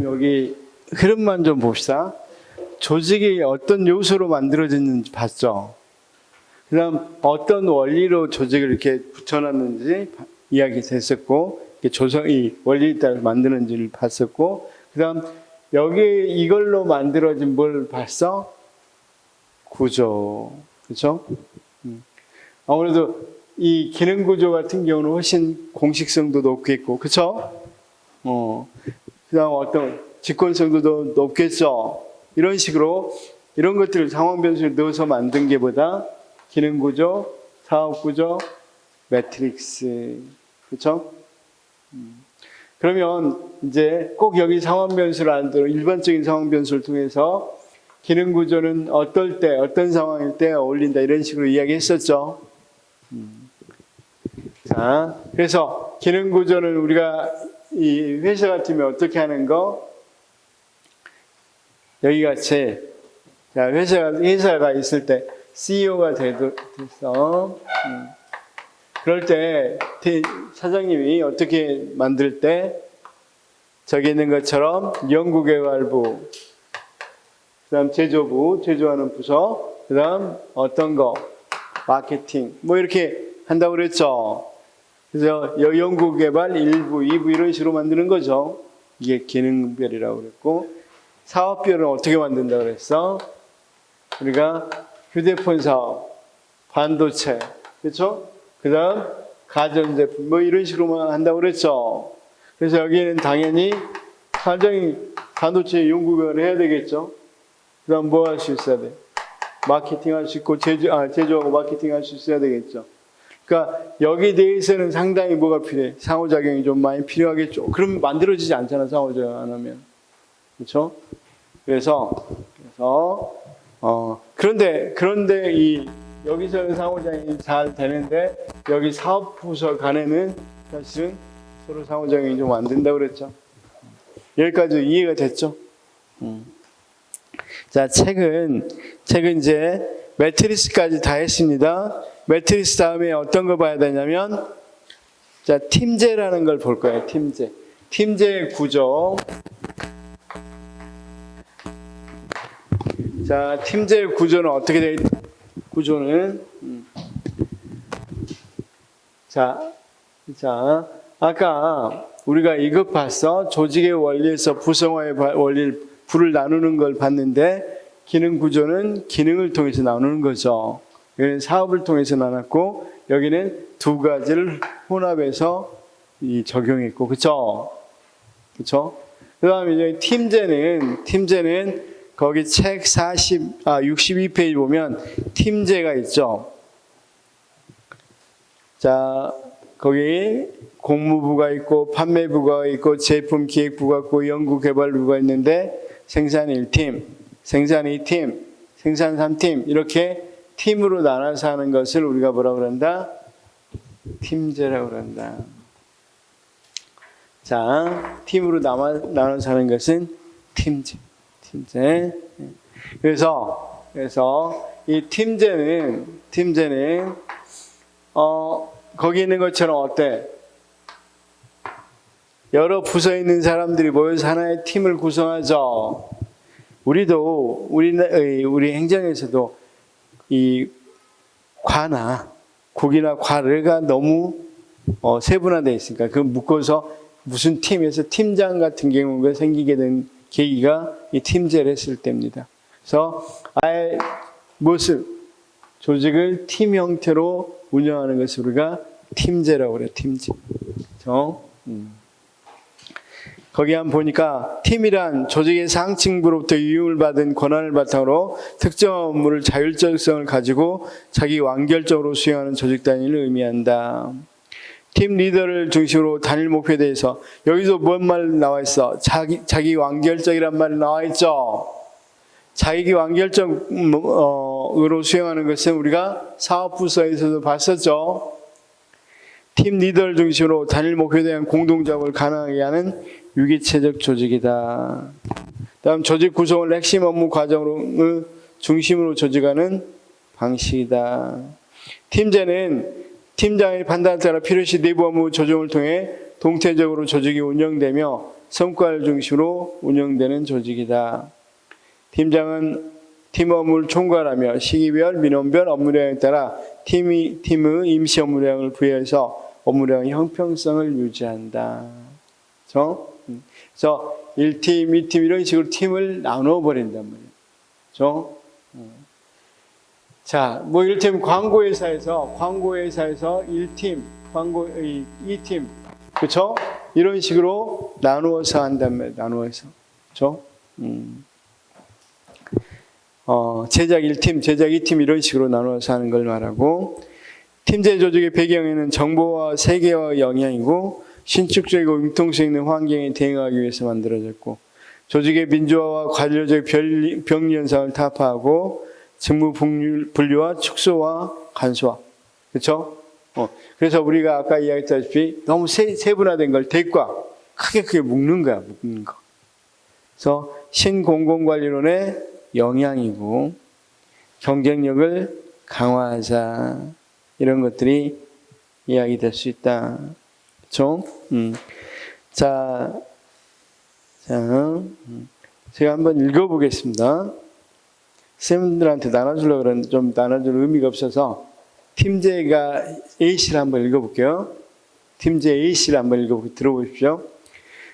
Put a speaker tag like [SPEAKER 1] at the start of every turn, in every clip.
[SPEAKER 1] 여기 흐름만 좀 봅시다. 조직이 어떤 요소로 만들어졌는지 봤죠? 그 다음 어떤 원리로 조직을 이렇게 붙여놨는지 이야기 됐었고, 조성이 원리에 따라 만드는지를 봤었고, 그 다음 여기 이걸로 만들어진 뭘 봤어? 구조. 그렇죠? 아무래도 이 기능 구조 같은 경우는 훨씬 공식성도 높겠고, 그렇죠? 그 다음 어떤 직권성도 높겠죠. 이런 식으로 이런 것들을 상황 변수를 넣어서 만든 게보다 기능 구조, 사업 구조, 매트릭스. 그렇죠? 그러면 이제 꼭 여기 상황 변수를 안 들어 일반적인 상황 변수를 통해서 기능 구조는 어떨 때, 어떤 상황일 때 어울린다 이런 식으로 이야기했었죠. 자, 그래서 기능 구조는 우리가 이 회사 같으면 어떻게 하는 거? 여기 같이 자, 회사가 있을 때 CEO가 돼서 그럴 때 사장님이 어떻게 만들 때 저기 있는 것처럼 연구개발부, 그 다음 제조부, 제조하는 부서, 그 다음 어떤 거, 마케팅, 뭐 이렇게 한다고 그랬죠. 그래서 연구개발 1부, 2부 이런 식으로 만드는 거죠. 이게 기능별이라고 그랬고, 사업별은 어떻게 만든다고 그랬어? 우리가 휴대폰 사업, 반도체, 그렇죠? 그 다음 가전제품, 뭐 이런 식으로만 한다고 그랬죠. 그래서 여기는 당연히 사장이 반도체 연구개발을 해야 되겠죠. 그 다음 뭐 할 수 있어야 돼? 마케팅 할 수 있고, 제조하고 마케팅 할 수 있어야 되겠죠. 그러니까 여기 대해서는 상당히 뭐가 필요해? 상호작용이 좀 많이 필요하겠죠. 그럼 만들어지지 않잖아, 상호작용 안 하면. 그렇죠? 그래서 그런데 이 여기서는 상호작용이 잘 되는데 여기 사업부서 간에는 사실은 서로 상호작용이 좀 안 된다고 그랬죠. 여기까지 이해가 됐죠? 자, 책은 이제 매트리스까지 다 했습니다. 매트리스 다음에 어떤 거 봐야 되냐면, 자, 팀제라는 걸 볼 거예요. 팀제의 구조. 자, 팀제의 구조는 어떻게 돼? 구조는 자, 아까 우리가 이것 봤어. 조직의 원리에서 부성화의 원리를 부를 나누는 걸 봤는데, 기능 구조는 기능을 통해서 나누는 거죠. 여기는 사업을 통해서 나눴고, 여기는 두 가지를 혼합해서 적용했고, 그쵸? 그 다음에 이제 팀제는 거기 책 62페이지 보면 팀제가 있죠. 자, 거기 공무부가 있고, 판매부가 있고, 제품 기획부가 있고, 연구개발부가 있는데, 생산 1팀, 생산 2팀, 생산 3팀, 이렇게 팀으로 나눠서 하는 것을 우리가 뭐라고 그런다? 팀제라고 그런다. 자, 팀으로 나눠서 하는 것은 팀제. 그래서 이 팀제는 거기 있는 것처럼 어때? 여러 부서에 있는 사람들이 모여서 하나의 팀을 구성하죠. 우리 행정에서도 이 과나 국이나 과르가 너무 세분화되어 있으니까 그 묶어서 무슨 팀에서 팀장 같은 경우가 생기게 된 계기가 이 팀제를 했을 때입니다. 그래서 아예 조직을 팀 형태로 운영하는 것을 우리가 팀제라고 그래요. 팀제. 거기 한번 보니까 팀이란 조직의 상층부로부터 유용을 받은 권한을 바탕으로 특정 업무를 자율적성을 가지고 자기 완결적으로 수행하는 조직 단위를 의미한다. 팀 리더를 중심으로 단일 목표에 대해서 여기서 뭔 말 나와 있어? 자기 완결적이란 말이 나와 있죠. 자기 완결적으로 수행하는 것은 우리가 사업부서에서도 봤었죠. 팀 리더를 중심으로 단일 목표에 대한 공동 작업을 가능하게 하는 유기체적 조직이다. 다음 조직 구성을 핵심 업무 과정으로 중심으로 조직하는 방식이다. 팀제는 팀장의 판단에 따라 필요시 내부 업무 조정을 통해 동태적으로 조직이 운영되며 성과를 중심으로 운영되는 조직이다. 팀장은 팀 업무를 총괄하며 시기별, 민원별 업무량에 따라 팀의 임시 업무량을 부여해서 업무량의 형평성을 유지한다. 그래서 1팀, 2팀 이런 식으로 팀을 나눠버린단 말이에요. 그렇죠? 자, 뭐 이를테면 광고회사에서 1팀, 2팀, 그렇죠? 이런 식으로 나누어서 한단 말이에요. 나누어서. 그렇죠? 제작 1팀, 제작 2팀 이런 식으로 나누어서 하는 걸 말하고, 팀제 조직의 배경에는 정보와 세계화의 영향이고 신축적이고 융통성 있는 환경에 대응하기 위해서 만들어졌고, 조직의 민주화와 관료적 병리 현상을 타파하고 직무 분류와 축소와 간소화. 그렇죠? 그래서 우리가 아까 이야기했다시피 너무 세분화된 걸 대과 크게 묶는 거야, 묶는 거. 그래서 신공공관리론의 영향이고 경쟁력을 강화하자, 이런 것들이 이야기될 수 있다. 그렇죠? 제가 한번 읽어보겠습니다. 쌤들한테 나눠주려고 그러는데 좀 나눠줄 의미가 없어서 팀제가 A씨를 한번 읽어볼게요. 팀제 A씨를 한번 들어보십시오.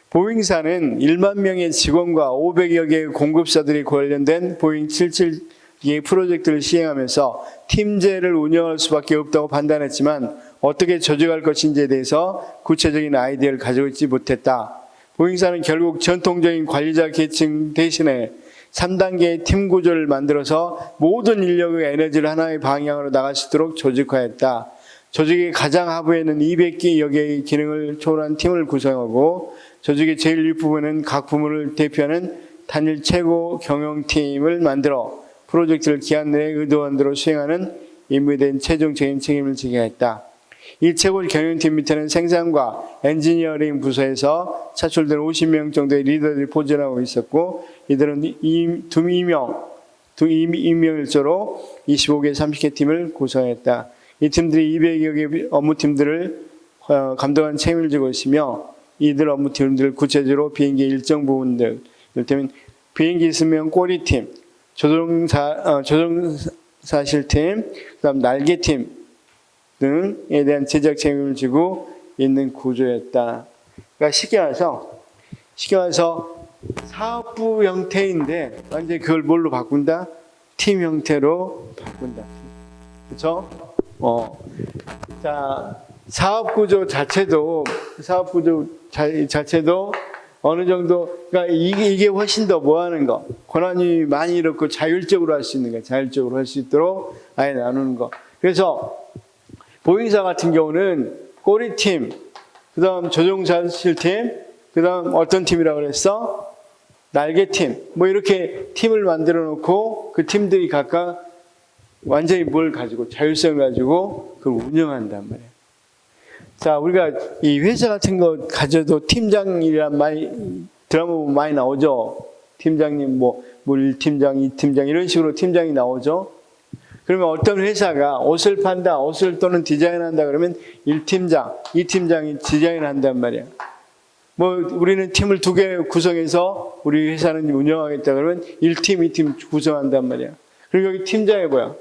[SPEAKER 1] 보잉사는 1만 명의 직원과 500여 개의 공급사들이 관련된 보잉 77개 프로젝트를 시행하면서 팀제를 운영할 수밖에 없다고 판단했지만 어떻게 조직할 것인지에 대해서 구체적인 아이디어를 가지고 있지 못했다. 보잉사는 결국 전통적인 관리자 계층 대신에 3단계의 팀 구조를 만들어서 모든 인력의 에너지를 하나의 방향으로 나갈 수 있도록 조직화했다. 조직의 가장 하부에는 200여 개의 기능을 초월한 팀을 구성하고 조직의 제일 윗부분은 각 부문을 대표하는 단일 최고 경영팀을 만들어 프로젝트를 기한 내에 의도한 대로 수행하는 임무에 대한 최종적인 책임을 지게 했다. 이 최고 경영팀 밑에는 생산과 엔지니어링 부서에서 차출된 50명 정도의 리더들이 포진하고 있었고, 이들은 임명일조로 25개, 30개 팀을 구성했다. 이 팀들이 200여 개 업무팀들을 감독하는 책임을 지고 있으며, 이들 업무팀들을 구체적으로 비행기 일정 부분들, 이를테면 비행기 있으면 꼬리팀, 조종사실팀, 그다음 날개팀 등에 대한 제작 책임을 지고 있는 구조였다. 그러니까 쉽게 말해서 사업부 형태인데 완전히 그걸 뭘로 바꾼다? 팀 형태로 바꾼다. 그렇죠? 자, 사업 구조 자체도 어느 정도, 그러니까 이게 훨씬 더 뭐 하는 거, 권한이 많이 이렇고 자율적으로 할 수 있는 거, 자율적으로 할 수 있도록 아예 나누는 거. 그래서 보잉사 같은 경우는 꼬리팀, 그 다음 조종사실팀, 그 다음 어떤 팀이라고 그랬어? 날개팀. 뭐 이렇게 팀을 만들어 놓고 그 팀들이 각각 완전히 뭘 가지고, 자율성을 가지고 그걸 운영한단 말이에요. 자, 우리가 이 회사 같은 거 가져도 팀장이란 말, 드라마 보면 많이 나오죠? 팀장님, 뭐 1팀장, 2팀장 이런 식으로 팀장이 나오죠? 그러면 어떤 회사가 옷을 판다, 옷을 또는 디자인한다 그러면 1팀장, 2팀장이 디자인한단 말이야. 뭐 우리는 팀을 2개 구성해서 우리 회사는 운영하겠다 그러면 1팀, 2팀 구성한단 말이야. 그리고 여기 팀장이 뭐야?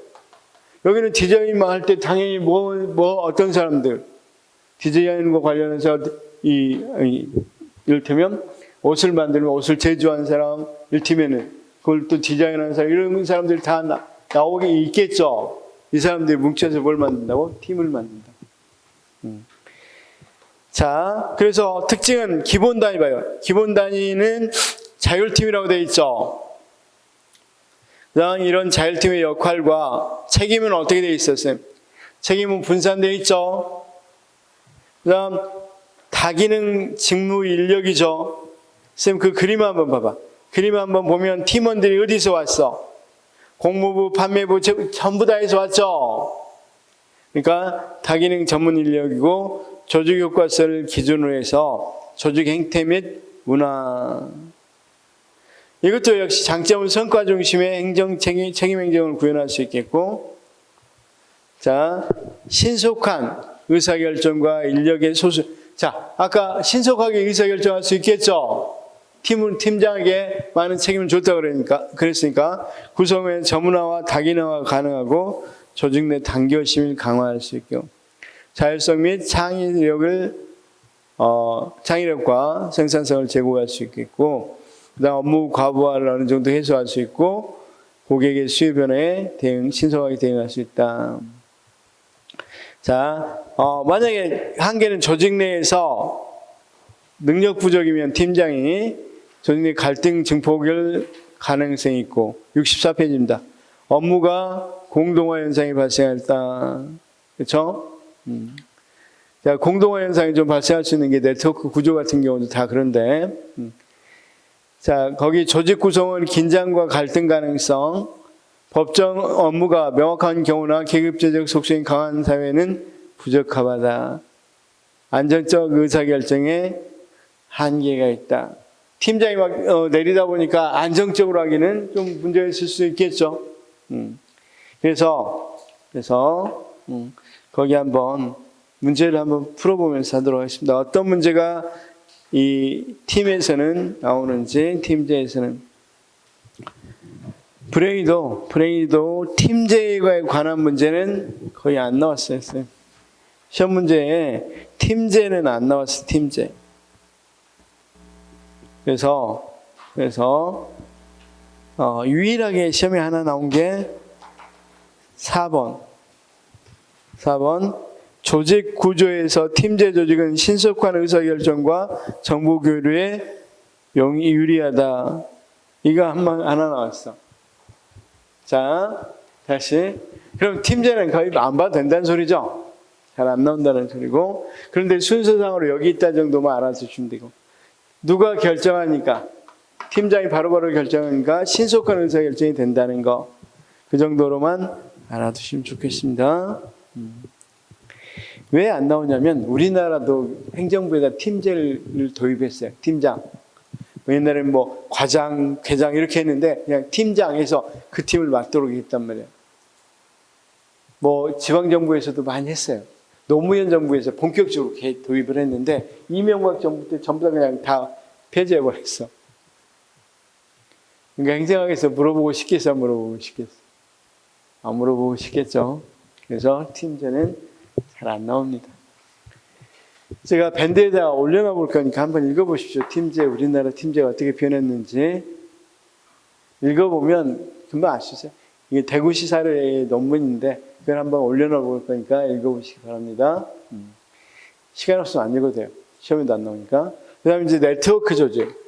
[SPEAKER 1] 여기는 디자인만 할 때 당연히 어떤 사람들, 디자인과 관련해서 이를테면 옷을 만들면 옷을 제조하는 사람, 1팀에는 그걸 또 디자인하는 사람, 이런 사람들이 다 나오게 있겠죠. 이 사람들이 뭉쳐서 뭘 만든다고? 팀을 만든다. 자, 그래서 특징은 기본 단위 봐요. 기본 단위는 자율팀이라고 되어 있죠. 그다음 이런 자율팀의 역할과 책임은 어떻게 되어 있었어요? 책임은 분산되어 있죠. 그다음 다기능 직무 인력이죠. 쌤, 그 그림 한번 봐봐. 그림 한번 보면 팀원들이 어디서 왔어? 공무부, 판매부 전부 다 해서 왔죠. 그러니까 다기능 전문 인력이고 조직 효과성을 기준으로 해서 조직 행태 및 문화. 이것도 역시 장점은 성과 중심의 책임 행정을 구현할 수 있겠고, 자, 신속한 의사결정과 인력의 소수. 자, 아까 신속하게 의사결정할 수 있겠죠? 팀장에게 많은 책임을 줬다 그랬으니까, 구성의 저문화와 다기능화가 가능하고, 조직 내 단결심을 강화할 수 있고, 자율성 및 창의력과 생산성을 제고할 수 있겠고, 그다음 업무 과부하를 어느 정도 해소할 수 있고, 고객의 수요 변화에 신속하게 대응할 수 있다. 자, 만약에 한계는 조직 내에서 능력 부족이면 팀장이 조직 내 갈등 증폭일 가능성이 있고, 64페이지입니다. 업무가 공동화 현상이 발생했다. 그렇죠? 자, 공동화 현상이 좀 발생할 수 있는 게 네트워크 구조 같은 경우도 다 그런데, 자, 거기 조직 구성은 긴장과 갈등 가능성, 법정 업무가 명확한 경우나 계급제적 속성이 강한 사회는 부적합하다. 안정적 의사결정에 한계가 있다. 팀장이 막 내리다 보니까 안정적으로 하기는 좀 문제가 있을 수 있겠죠. 그래서 거기 한번 문제를 한번 풀어보면서 하도록 하겠습니다. 어떤 문제가 이 팀에서는 나오는지, 팀제에서는. 불행히도 팀제에 관한 문제는 거의 안 나왔어요. 시험 문제에 팀제는 안 나왔어요. 팀제. 그래서 유일하게 시험에 하나 나온 게 4번. 조직 구조에서 팀제 조직은 신속한 의사결정과 정보 교류에 유리하다. 이거 하나 나왔어. 자, 다시. 그럼 팀제는 거의 안 봐도 된다는 소리죠? 잘 안 나온다는 소리고. 그런데 순서상으로 여기 있다 정도만 알아두시면 되고. 누가 결정하니까, 팀장이 바로바로 결정하니까 신속한 의사결정이 된다는 거. 그 정도로만 알아두시면 좋겠습니다. 왜 안 나오냐면 우리나라도 행정부에다 팀제를 도입했어요. 팀장. 옛날에는 뭐 과장, 회장 이렇게 했는데 그냥 팀장에서 그 팀을 맡도록 했단 말이에요. 뭐 지방정부에서도 많이 했어요. 노무현 정부에서 본격적으로 도입을 했는데 이명박 정부 때 전부 다 그냥 다 폐지해버렸어. 그러니까 행정학에서 물어보고 싶겠어, 안 물어보고 싶겠어? 안 물어보고 싶겠죠. 그래서 팀제는 잘 안 나옵니다. 제가 밴드에다가 올려놔 볼 거니까 한번 읽어보십시오. 팀제, 우리나라 팀제가 어떻게 변했는지. 읽어보면 금방 아시죠? 이게 대구시 사례의 논문인데 그걸 한번 올려놔 볼 거니까 읽어보시기 바랍니다. 시간 없으면 안 읽어도 돼요. 시험에도 안 나오니까. 그 다음에 이제 네트워크 조직.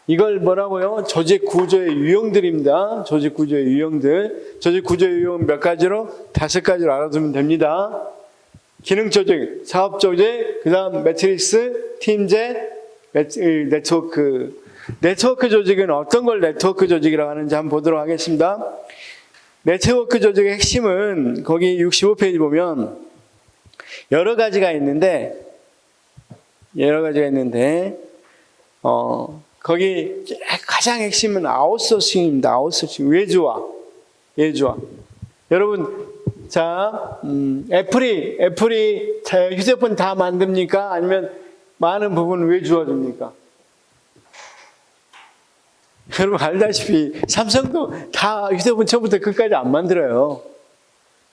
[SPEAKER 1] 이걸 뭐라고요? 조직 구조의 유형들입니다. 조직 구조의 유형들. 조직 구조의 유형은 몇 가지로? 5가지로 알아두면 됩니다. 기능 조직, 사업 조직, 그 다음 매트릭스, 팀제, 네트워크. 네트워크 조직은 어떤 걸 네트워크 조직이라고 하는지 한번 보도록 하겠습니다. 네트워크 조직의 핵심은 거기 65페이지 보면 여러 가지가 있는데 거기 가장 핵심은 아웃소싱입니다. 아웃소싱. 외주화. 여러분, 자, 애플이 휴대폰 다 만듭니까? 아니면 많은 부분 외주화 줍니까? 여러분 알다시피 삼성도 다 휴대폰 처음부터 끝까지 안 만들어요.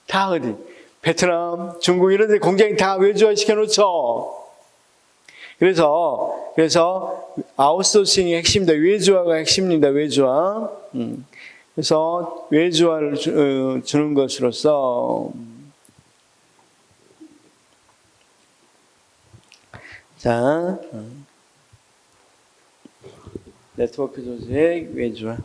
[SPEAKER 1] 다 어디? 베트남, 중국 이런 데 공장이 다 외주화 시켜놓죠. 그래서 아웃소싱이 핵심입니다. 외주화가 핵심입니다. 외주화. 그래서 외주화를 주는 것으로서 자 네트워크 조직 외주화.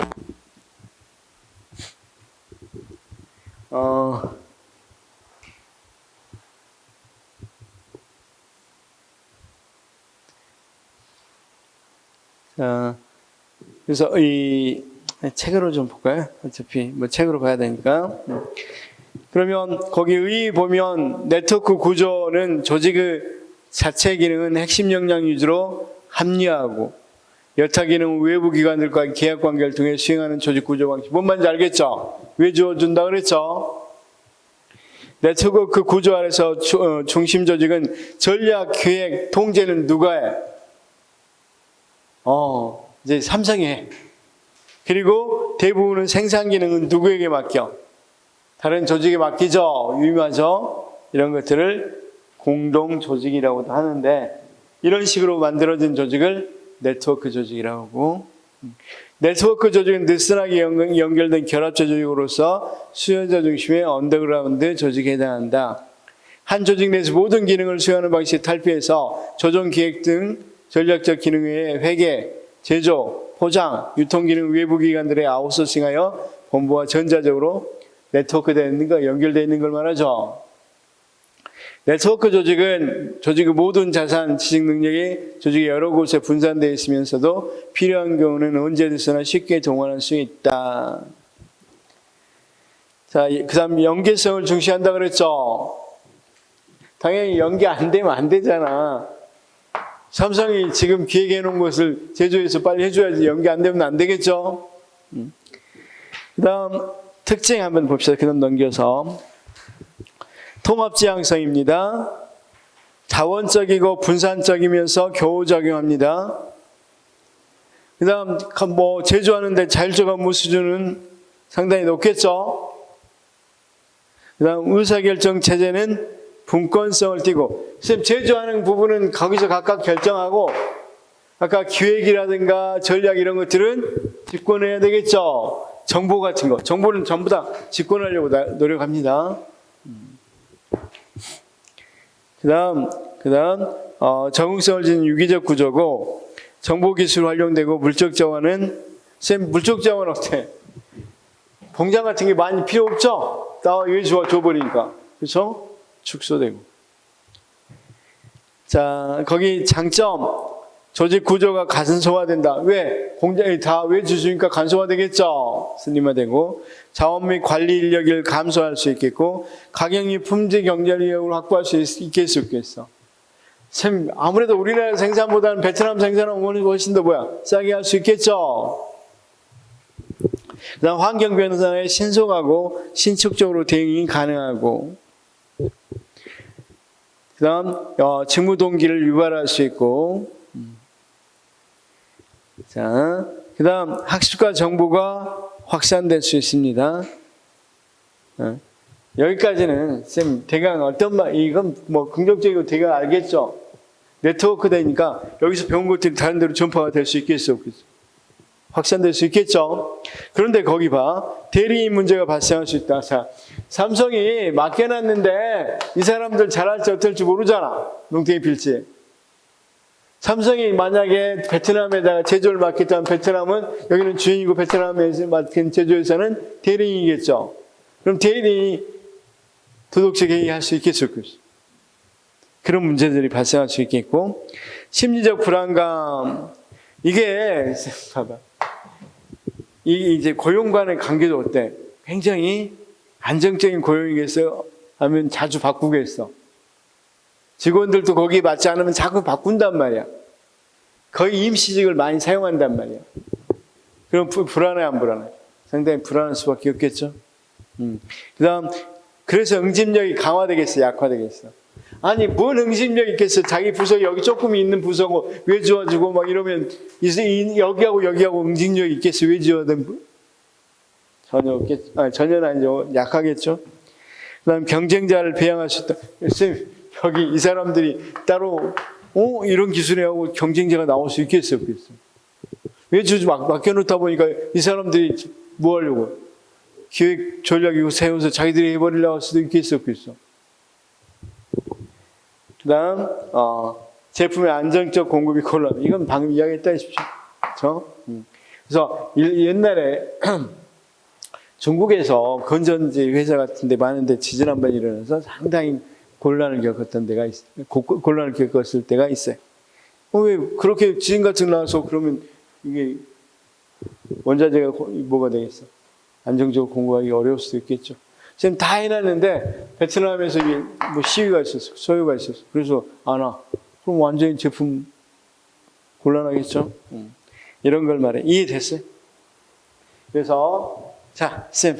[SPEAKER 1] 자, 그래서 이 책으로 좀 볼까요? 어차피 뭐 책으로 봐야 되니까. 그러면 거기 보면 네트워크 구조는 조직의 자체 기능은 핵심 역량 위주로 합리화하고 여타 기능은 외부 기관들과의 계약 관계를 통해 수행하는 조직 구조 방식. 뭔 말인지 알겠죠? 왜 주어준다 그랬죠? 네트워크 구조 안에서 중심 조직은 전략, 기획, 통제는 누가 해? 이제 삼성이 해. 그리고 대부분은 생산 기능은 누구에게 맡겨? 다른 조직에 맡기죠. 유임하죠. 이런 것들을 공동 조직이라고도 하는데 이런 식으로 만들어진 조직을 네트워크 조직이라고 하고 네트워크 조직은 느슨하게 연결된 결합체 조직으로서 수요자 중심의 언더그라운드 조직에 해당한다. 한 조직 내에서 모든 기능을 수행하는 방식에 탈피해서 조정 기획 등 전략적 기능 외에 회계, 제조, 포장, 유통 기능 외부 기관들의 아웃소싱하여 본부와 전자적으로 네트워크되어 있는 거, 연결되어 있는 걸 말하죠. 네트워크 조직은 조직의 모든 자산, 지식 능력이 조직의 여러 곳에 분산되어 있으면서도 필요한 경우는 언제든지나 쉽게 동원할 수 있다. 자, 그 다음 연계성을 중시한다 그랬죠. 당연히 연계 안 되면 안 되잖아. 삼성이 지금 기획해 놓은 것을 제조해서 빨리 해줘야지. 연계 안 되면 안 되겠죠. 그 다음 특징 한번 봅시다. 그 다음 넘겨서 통합지향성입니다. 자원적이고 분산적이면서 교우작용합니다. 그 다음 제조하는데 자율적 업무 수준은 상당히 높겠죠. 그 다음 의사결정 체제는 분권성을 띠고, 선생님 제조하는 부분은 거기서 각각 결정하고 아까 기획이라든가 전략 이런 것들은 집권해야 되겠죠. 정보 같은 거, 정보는 전부 다 집권하려고 노력합니다. 그 다음 적응성을 지닌 유기적 구조고 정보기술 활용되고 물적 자원은 쌤 물적 자원 어때? 공장 같은 게 많이 필요 없죠? 다 여기 줘버리니까 그렇죠? 축소되고 자 거기 장점 조직 구조가 간소화된다. 왜? 공장이 다 왜 주주니까 간소화되겠죠. 슬림화되고 자원 및 관리 인력을 감소할 수 있겠고 가격 및 품질 경쟁력을 확보할 수 있겠어. 참 아무래도 우리나라 생산보다는 베트남 생산은 훨씬 더 싸게 할 수 있겠죠. 그다음 환경 변화에 신속하고 신축적으로 대응이 가능하고 그다음 직무 동기를 유발할 수 있고 자, 그 다음 학습과 정보가 확산될 수 있습니다. 여기까지는 쌤 대강 어떤 말 이건 긍정적이고 대강 알겠죠? 네트워크 되니까 여기서 배운 것들이 다른 데로 전파가 될 수 있겠어? 확산될 수 있겠죠? 그런데 거기 봐. 대리인 문제가 발생할 수 있다. 자, 삼성이 맡겨놨는데 이 사람들 잘할지 어떨지 모르잖아. 농땡이 필지. 삼성이 만약에 베트남에다가 제조를 맡겼다면 베트남은 여기는 주인이고 베트남에서 맡긴 제조회사는 대리인이겠죠. 그럼 대리인이 도덕적 회의할 수 있겠죠. 그런 문제들이 발생할 수 있겠고 심리적 불안감 이게 봐봐. 이제 고용과의 관계도 어때? 굉장히 안정적인 고용이겠어요? 하면 자주 바꾸겠어. 직원들도 거기에 맞지 않으면 자꾸 바꾼단 말이야. 거의 임시직을 많이 사용한단 말이야. 그럼 불안해 안 불안해? 상당히 불안할 수밖에 없겠죠. 그다음 그래서 응집력이 강화되겠어, 약화되겠어? 아니 뭔 응집력이 있겠어? 자기 부서 여기 조금 있는 부서고 왜 지어주고 막 이러면 여기하고 응집력이 있겠어? 왜 지어든 전혀 없겠죠. 전혀는 아니죠. 약하겠죠. 그다음 경쟁자를 배양할 수 있다. 여기 이 사람들이 따로 이런 기술에 하고 경쟁자가 나올 수 있겠어, 없겠어? 왜 주지 맡겨놓다 보니까 이 사람들이 뭐 하려고? 기획 전략이고 세워서 자기들이 해버리려고 할 수도 있겠어, 없겠어? 그 다음, 제품의 안정적 공급이 곤란. 이건 방금 이야기했다 하십시오. 그렇죠? 그래서 옛날에 중국에서 건전지 회사 같은 데 많은데 지진 한 번 일어나서 상당히 곤란을 겪었던 데가 있어요. 곤란을 겪었을 때가 있어요. 왜 그렇게 지진 같은 거 나와서 그러면 이게 원자재가 뭐가 되겠어? 안정적으로 공급하기 어려울 수도 있겠죠. 지금 다 해놨는데 베트남에서 이게 시위가 있었어. 소요가 있었어. 그래서 안 와. 그럼 완전히 제품 곤란하겠죠. 이런 걸 말해. 이해됐어요? 그래서 자, 쌤,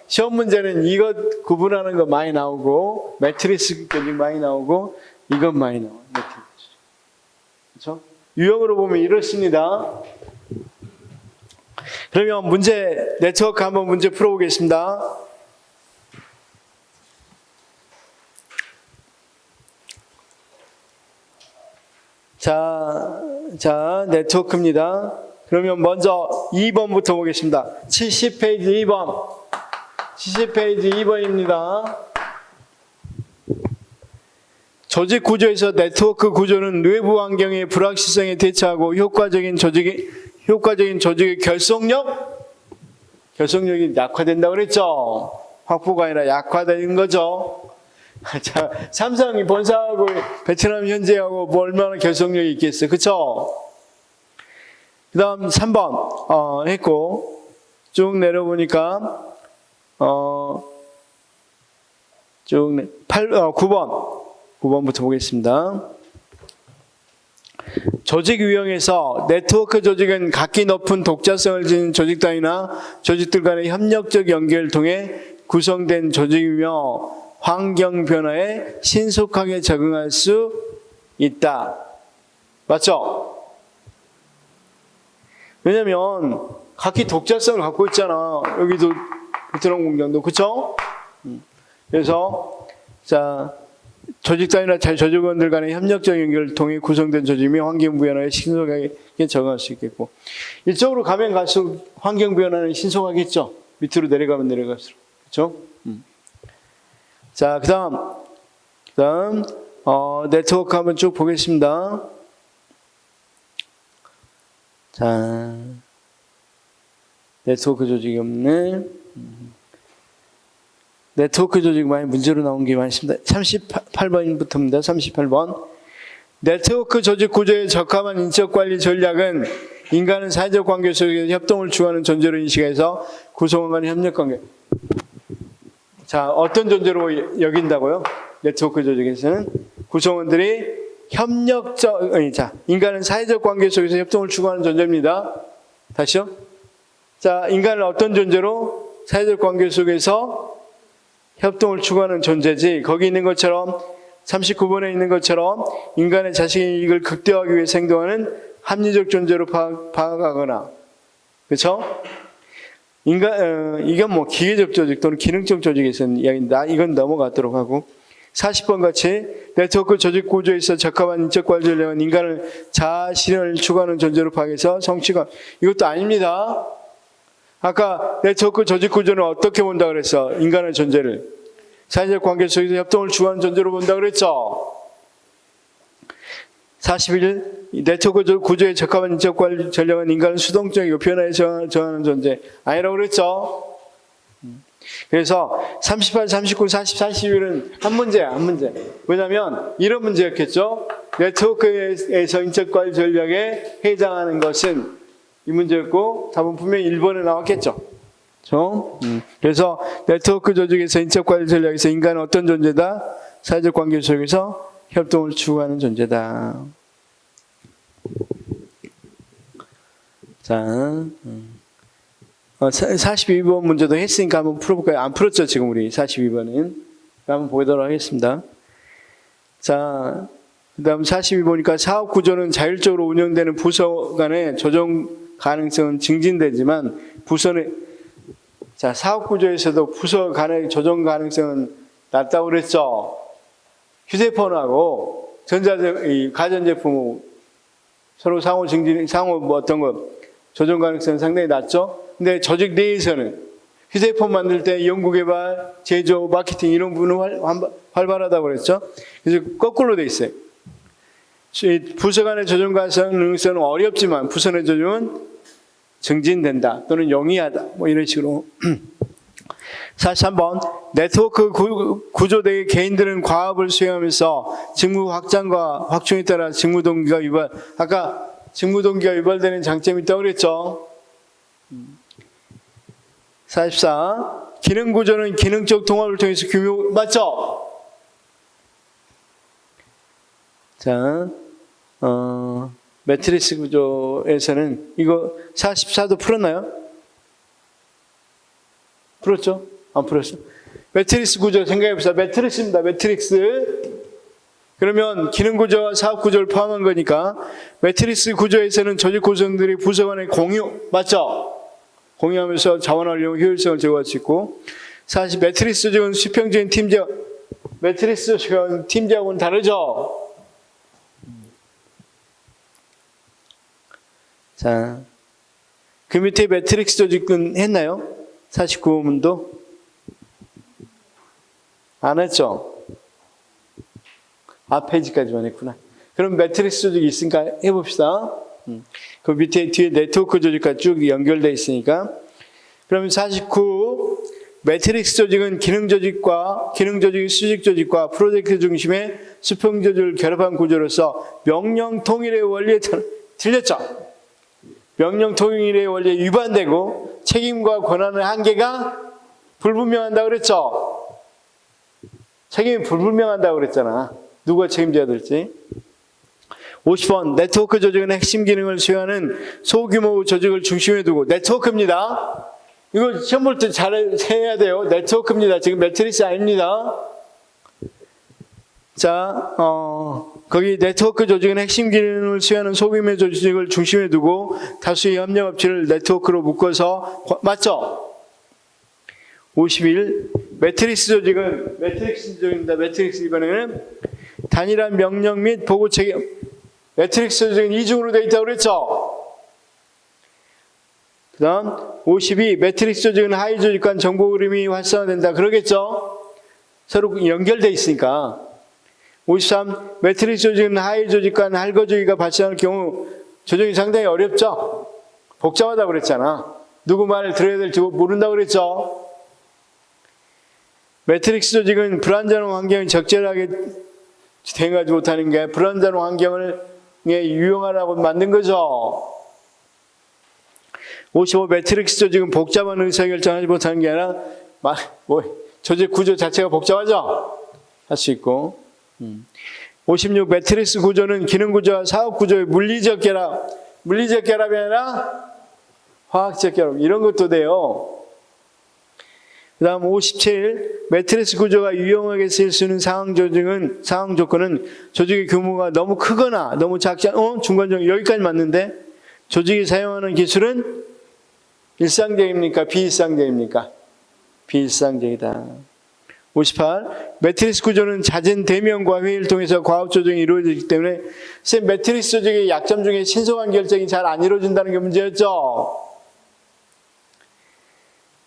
[SPEAKER 1] 시험 문제는 이것 구분하는 거 많이 나오고 매트리스 교직 많이 나오고 이것 많이 나와요. 그렇죠? 유형으로 보면 이렇습니다. 그러면 문제 네트워크 한번 문제 풀어보겠습니다. 자, 네트워크입니다. 그러면 먼저 2번부터 보겠습니다. 70페이지 2번. 70페이지 2번입니다. 조직 구조에서 네트워크 구조는 외부 환경의 불확실성에 대처하고 효과적인 조직의 결속력이 약화된다고 그랬죠. 확보가 아니라 약화되는 거죠. 자, 삼성이 본사하고 베트남 현지하고 뭐 얼마나 결속력이 있겠어요. 그쵸? 그 다음 3번 했고 쭉 내려보니까 9번부터 보겠습니다. 조직 유형에서 네트워크 조직은 각기 높은 독자성을 지닌 조직 단위나 조직들 간의 협력적 연결을 통해 구성된 조직이며 환경 변화에 신속하게 적응할 수 있다. 맞죠? 왜냐면 각기 독자성을 갖고 있잖아. 여기도 베트남 공장도. 그쵸? 그래서 자, 조직 단위나 조직원들 간의 협력적 연결을 통해 구성된 조직이며 환경 변화에 신속하게 적응할 수 있겠고, 이쪽으로 가면 갈수록 환경 변화는 신속하겠죠. 밑으로 내려가면 내려갈수록. 그렇죠? 자, 그다음 네트워크 한번 쭉 보겠습니다. 자, 네트워크 조직이 없네. 네트워크 조직 많이 문제로 나온 게 많습니다. 38번부터입니다. 38번. 네트워크 조직 구조에 적합한 인적 관리 전략은 인간은 사회적 관계 속에서 협동을 추구하는 존재로 인식해서 구성원 간의 협력 관계. 자, 어떤 존재로 여긴다고요? 네트워크 조직에서는 구성원들이 인간은 사회적 관계 속에서 협동을 추구하는 존재입니다. 다시요. 자, 인간은 어떤 존재로? 사회적 관계 속에서 협동을 추구하는 존재지. 거기 있는 것처럼 39번에 있는 것처럼 인간의 자신의 이익을 극대화하기 위해 행동하는 합리적 존재로 파악하거나, 그렇죠? 이건 뭐 기계적 조직 또는 기능적 조직에서는 이야기입니다. 이건 넘어가도록 하고, 40번 같이 네트워크 조직 구조에서 적합한 인적 관리 전략은 인간을 자신을 추구하는 존재로 파악해서 성취가, 이것도 아닙니다. 아까 네트워크 조직 구조는 어떻게 본다 그랬어? 인간의 존재를 사회적 관계 속에서 협동을 추구하는 존재로 본다 그랬죠. 41. 네트워크 구조에 적합한 인적 관리 전략은 인간을 수동적이고 변화에 저항하는 존재 아니라고 그랬죠. 그래서 38, 39, 40, 41은 한 문제야, 한 문제. 왜냐하면 이런 문제였겠죠. 네트워크에서 인적 관리 전략에 해당하는 것은 이 문제였고 답은 분명히 1번에 나왔겠죠. 그래서 네트워크 조직에서 인적 관리 전략에서 인간은 어떤 존재다? 사회적 관계 속에서 협동을 추구하는 존재다. 자, 42번 문제도 했으니까 한번 풀어볼까요? 안 풀었죠, 지금 우리 42번은. 한번 보도록 하겠습니다. 자, 그 다음 42보니까 사업 구조는 자율적으로 운영되는 부서 간의 조정 가능성은 증진되지만 자, 사업 구조에서도 부서 간의 조정 가능성은 낮다고 그랬죠. 휴대폰하고 가전제품 서로 상호 어떤 거 조정 가능성은 상당히 낮죠. 근데 조직 내에서는 휴대폰 만들 때 연구개발, 제조, 마케팅 이런 부분은 활발하다고 그랬죠. 그래서 거꾸로 돼 있어요. 부서 간의 조정 가능성은 어렵지만 부서 내 조정은 증진된다 또는 용이하다 뭐 이런 식으로. 43번 네트워크 구조대의 개인들은 과업을 수행하면서 직무 확장과 확충에 따라 직무 동기가 아까 직무 동기가 유발되는 장점이 있다고 그랬죠. 44 기능 구조는 기능적 통합을 통해서 규모 맞죠? 자, 매트리스 구조에서는 이거 44도 풀었나요? 풀었죠? 안 풀었어? 매트리스 구조 생각해보세요. 매트릭스입니다. 매트릭스. 그러면 기능 구조와 사업 구조를 포함한 거니까 매트리스 구조에서는 조직 구성들이 부서 간의 공유, 맞죠? 공유하면서 자원 활용 효율성을 제고할 수 있고, 사실 매트리스 조직은 수평적인 팀제어, 매트리스 조직은 팀제어하고는 다르죠? 자, 그 밑에 매트릭스 조직은 했나요? 49문도? 안 했죠? 앞 페이지까지만 했구나. 그럼 매트릭스 조직이 있으니까 해봅시다. 그 밑에 뒤에 네트워크 조직까지 쭉 연결되어 있으니까. 그러면 49 매트릭스 조직은 기능 조직이 수직 조직과 프로젝트 중심의 수평 조직을 결합한 구조로서 명령 통일의 원리에 틀렸죠? 명령 통일의 원리에 위반되고 책임과 권한의 한계가 불분명한다고 그랬죠? 책임이 불분명한다고 그랬잖아. 누가 책임져야 될지. 50번 네트워크 조직은 핵심 기능을 수행하는 소규모 조직을 중심에 두고 네트워크입니다. 이거 시험 볼 때 잘 해야 돼요. 네트워크입니다. 지금 매트리스 아닙니다. 자, 거기 네트워크 조직은 핵심 기능을 수행하는 소규모 조직을 중심에 두고 다수의 협력업체를 네트워크로 묶어서 맞죠? 51 매트릭스 조직은 매트릭스 조직입니다. 매트릭스 이번에는 단일한 명령 및 보고 책임. 매트릭스 조직은 이중으로 되어 있다고 그랬죠? 그 다음 52 매트릭스 조직은 하위 조직 간 정보 흐름이 활성화된다. 그러겠죠? 서로 연결되어 있으니까. 53 매트릭스 조직은 하위 조직 간 할거주기가 발생할 경우 조정이 상당히 어렵죠? 복잡하다고 그랬잖아. 누구 말을 들어야 될지 모른다고 그랬죠? 매트릭스 조직은 불안정한 환경을 적절하게 대응하지 못하는 게 불안정한 환경을 유용하라고 만든 거죠. 55 매트릭스 조직은 복잡한 의사결정하지 못하는 게 아니라 조직 구조 자체가 복잡하죠. 할 수 있고. 56 매트릭스 구조는 기능 구조와 사업 구조의 물리적 결합이 아니라 화학적 결합 이런 것도 돼요. 그 다음 57 매트리스 구조가 유용하게 쓰일 수 있는 상황 조건은 조직의 규모가 너무 크거나 너무 작지 않은 중간적 여기까지 맞는데 조직이 사용하는 기술은 일상적입니까? 비일상적입니까? 비일상적이다. 58 매트리스 구조는 잦은 대면과 회의를 통해서 과업 조정이 이루어지기 때문에 매트리스 조직의 약점 중에 신속한 결정이 잘 안 이루어진다는 게 문제였죠.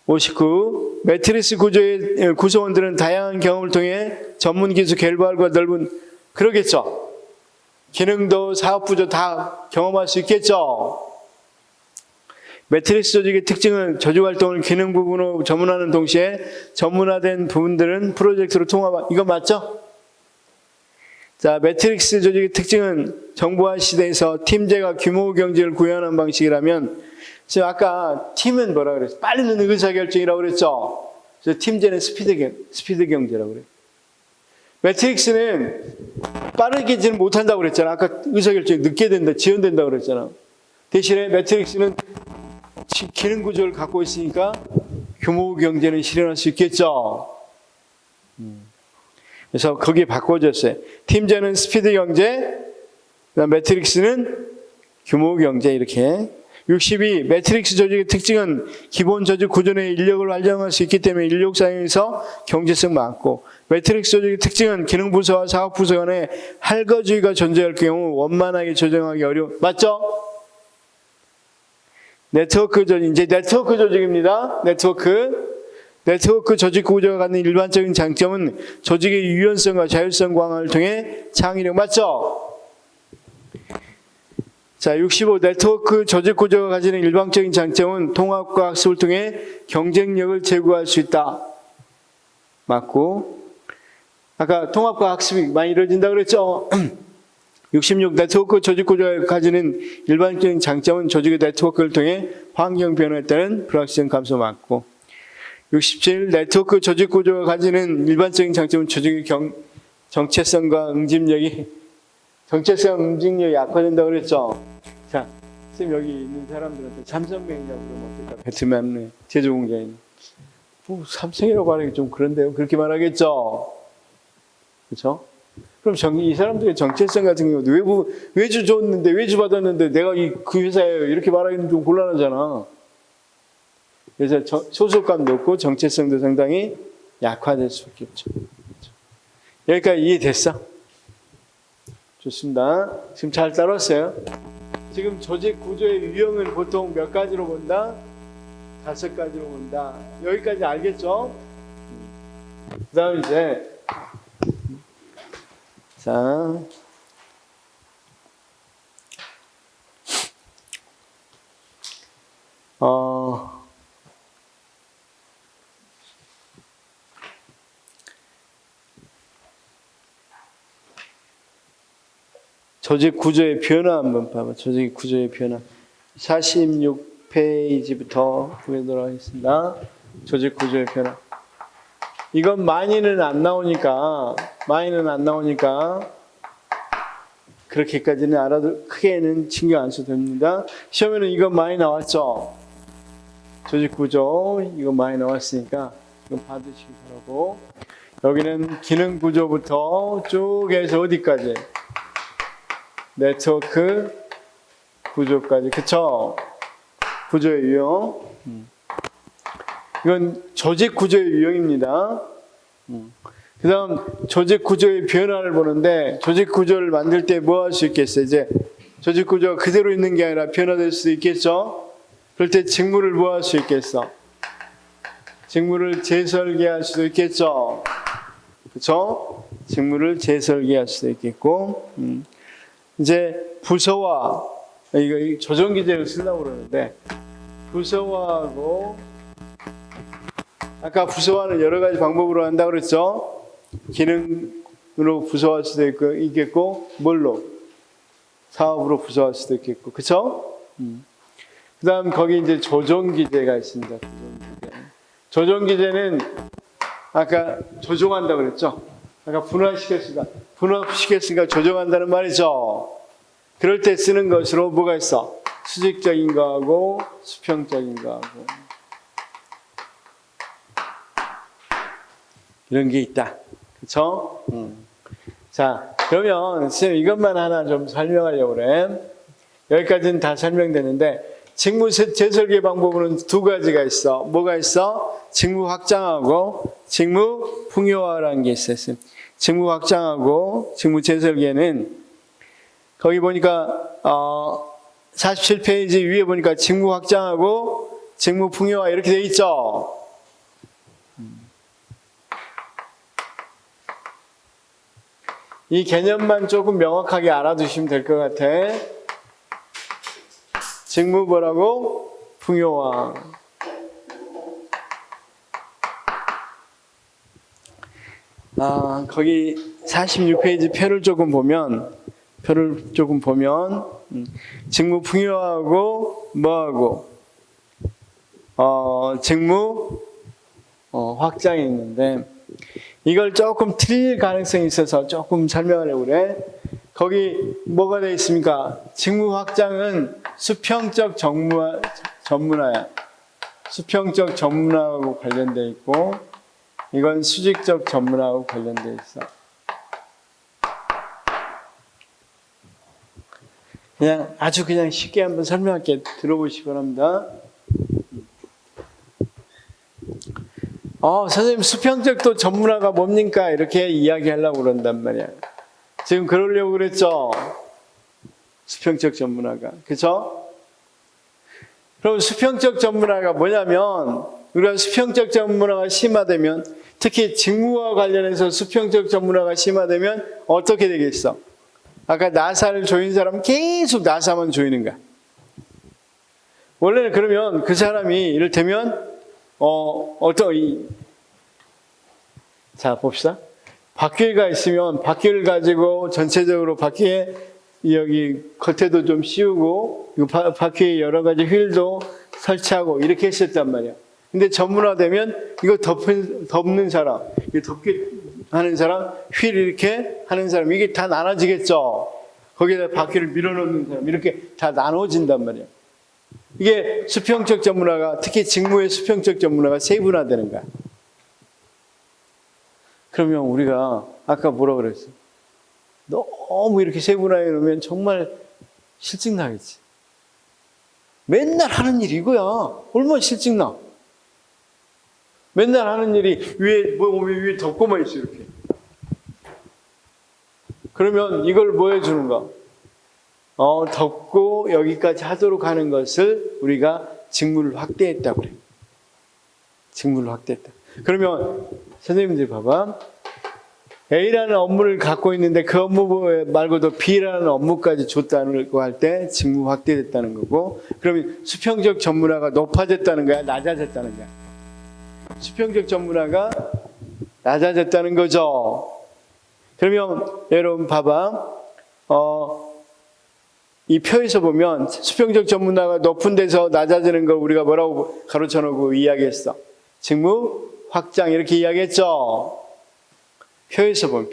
[SPEAKER 1] 59 매트리스 구조의 구성원들은 다양한 경험을 통해 전문 기술 결과과 넓은 그러겠죠. 기능도 사업 구조 다 경험할 수 있겠죠. 매트리스 조직의 특징은 조직 활동을 기능 부분으로 전문화하는 동시에 전문화된 부분들은 프로젝트로 통합한 이거 맞죠? 자, 매트릭스 조직의 특징은 정보화 시대에서 팀제가 규모 경제를 구현하는 방식이라면 지금 아까 팀은 뭐라 그랬어요? 빠르는 의사결정이라고 그랬죠? 그래서 팀제는 스피드 경제라고 그래요. 매트릭스는 빠르게지는 못한다고 그랬잖아. 아까 의사결정이 늦게 된다, 지연된다고 그랬잖아. 대신에 매트릭스는 기능 구조를 갖고 있으니까 규모 경제는 실현할 수 있겠죠. 그래서 거기에 바꿔줬어요. 팀제는 스피드 경제, 그다음 매트릭스는 규모 경제 이렇게. 62 매트릭스 조직의 특징은 기본 조직 구조 내 인력을 활용할 수 있기 때문에 인력 사용에서 경제성 많고 매트릭스 조직의 특징은 기능 부서와 사업 부서 간에 할거주의가 존재할 경우 원만하게 조정하기 어려워. 맞죠? 네트워크 조직, 이제 네트워크 조직입니다. 네트워크 조직 구조가 갖는 일반적인 장점은 조직의 유연성과 자율성 강화를 통해 창의력. 맞죠? 자, 65 네트워크 조직 구조가 가지는 일방적인 장점은 통합과 학습을 통해 경쟁력을 제고할 수 있다. 맞고 아까 통합과 학습이 많이 이루어진다고 그랬죠? 66 네트워크 조직 구조가 가지는 일반적인 장점은 조직의 네트워크를 통해 환경 변화에 따른 불확실성 감소 맞고 67 네트워크 조직 구조가 가지는 일반적인 장점은 조직의 정체성과 응집력이 정체성 응징력이 약화된다고 그랬죠. 자, 지금 여기 있는 사람들한테 삼성명이라고 그러면 어떨까? 베트남 제조공장인. 뭐 삼성이라고 말하기 좀 그런데요. 그렇게 말하겠죠. 그렇죠? 그럼 이 사람들의 정체성 같은 경우도 외주 줬는데, 외주 받았는데 내가 그 회사예요. 이렇게 말하기는 좀 곤란하잖아. 그래서 소속감도 없고 정체성도 상당히 약화될 수 있겠죠. 여기까지 이해됐어? 좋습니다. 지금 잘 따랐어요? 지금 조직 구조의 유형을 보통 몇 가지로 본다? 5가지로 본다. 여기까지 알겠죠? 그 다음 이제 자, 조직 구조의 변화 한번 봐봐. 조직 구조의 변화. 46페이지부터 보도록 하겠습니다. 조직 구조의 변화. 이건 많이는 안 나오니까 그렇게까지는 알아도 크게는 신경 안 써도 됩니다. 시험에는 이건 많이 나왔죠. 조직 구조 이거 많이 나왔으니까 이건 받으시기 바라고. 여기는 기능 구조부터 쭉 해서 어디까지? 네트워크 구조까지. 그쵸? 구조의 유형. 이건 조직 구조의 유형입니다. 그 다음 조직 구조의 변화를 보는데, 조직 구조를 만들 때 뭐 할 수 있겠어요? 이제 조직 구조가 그대로 있는 게 아니라 변화될 수도 있겠죠? 그럴 때 직무를 뭐 할 수 있겠어? 직무를 재설계할 수도 있겠죠? 그쵸? 직무를 재설계할 수도 있겠고, 이제 부서와, 이거 조정기제를 쓰려고 그러는데, 부서화하고, 아까 부서화는 여러 가지 방법으로 한다고 그랬죠? 기능으로 부서할 수도 있겠고, 뭘로? 사업으로 부서할 수도 있겠고, 그쵸? 그 다음 거기 이제 조정기제가 있습니다. 조정기제는 아까 조종한다고 그랬죠? 아까 분합시켰으니까 조정한다는 말이죠. 그럴 때 쓰는 것으로 뭐가 있어? 수직적인 거하고 수평적인 거하고 이런 게 있다. 그쵸? 자, 그러면 선생님 이것만 하나 좀 설명하려고 그래. 여기까지는 다 설명되는데, 직무 재설계 방법은 2가지가 있어. 뭐가 있어? 직무 확장하고 직무 풍요화라는 게 있어요. 직무 확장하고 직무 재설계는 거기 보니까 47페이지 위에 보니까 직무 확장하고 직무 풍요화 이렇게 돼 있죠. 이 개념만 조금 명확하게 알아두시면 될 것 같아. 직무 뭐라고? 풍요화. 거기 46페이지 표를 조금 보면 직무 풍요화하고 뭐하고 직무 확장이 있는데, 이걸 조금 틀릴 가능성이 있어서 조금 설명하려고 그래. 거기 뭐가 되어 있습니까? 직무 확장은 수평적 전문화야. 수평적 전문화하고 관련되어 있고, 이건 수직적 전문화하고 관련되어 있어. 아주 그냥 쉽게 한번 설명할게. 들어보시기 바랍니다. 선생님 수평적도 전문화가 뭡니까? 이렇게 이야기하려고 그런단 말이야. 지금 그러려고 그랬죠? 수평적 전문화가. 그쵸? 그럼 수평적 전문화가 뭐냐면, 우리가 수평적 전문화가 심화되면, 특히 직무와 관련해서 수평적 전문화가 심화되면 어떻게 되겠어? 아까 나사를 조인 사람은 계속 나사만 조이는 거야. 원래는 그러면 그 사람이 이를테면 자, 봅시다. 바퀴가 있으면 바퀴를 가지고 전체적으로 바퀴에 여기 겉에도 좀 씌우고, 바퀴에 여러 가지 휠도 설치하고 이렇게 했었단 말이야. 근데 전문화되면 이거 덮는 사람, 덮게 하는 사람, 휠 이렇게 하는 사람, 이게 다 나눠지겠죠. 거기에다 바퀴를 밀어넣는 사람, 이렇게 다 나눠진단 말이에요. 이게 수평적 전문화가, 특히 직무의 수평적 전문화가 세분화되는 거야. 그러면 우리가 아까 뭐라 그랬어? 너무 이렇게 세분화해 놓으면 정말 실증나겠지. 맨날 하는 일이 이거야. 얼마나 실증나. 맨날 하는 일이 위에 덮고만 있어, 이렇게. 그러면 이걸 뭐 해주는가? 덮고 여기까지 하도록 하는 것을 우리가 직무를 확대했다고 그래. 직무를 확대했다. 그러면 선생님들 봐봐. A라는 업무를 갖고 있는데 그 업무 말고도 B라는 업무까지 줬다고 할 때 직무 확대됐다는 거고, 그러면 수평적 전문화가 높아졌다는 거야, 낮아졌다는 거야? 수평적 전문화가 낮아졌다는 거죠. 그러면 여러분 봐봐. 이 표에서 보면 수평적 전문화가 높은 데서 낮아지는 걸 우리가 뭐라고 가로쳐 놓고 이야기했어? 직무 확장, 이렇게 이야기했죠. 표에서 보면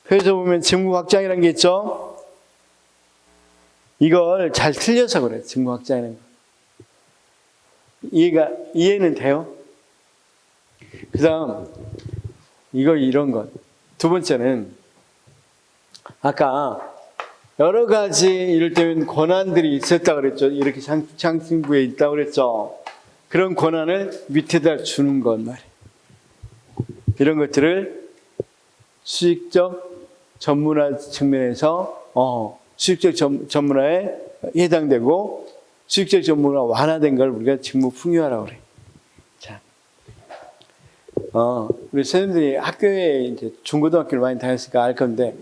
[SPEAKER 1] 표에서 보면 직무 확장이라는 게 있죠. 이걸 잘 틀려서 그래. 직무 확장이라는 거. 이해는 돼요? 그 다음 이런 것. 두 번째는 아까 여러 가지 이를테면 권한들이 있었다 그랬죠. 이렇게 창신부에 있다고 그랬죠. 그런 권한을 밑에다 주는 것 말이에요. 이런 것들을 수직적 전문화 측면에서 수직적 전문화에 해당되고, 수직적 전문화 완화된 걸 우리가 직무 풍요화라고 그래. 자, 우리 선생님들이 학교에 이제 중고등학교를 많이 다녔으니까 알 건데,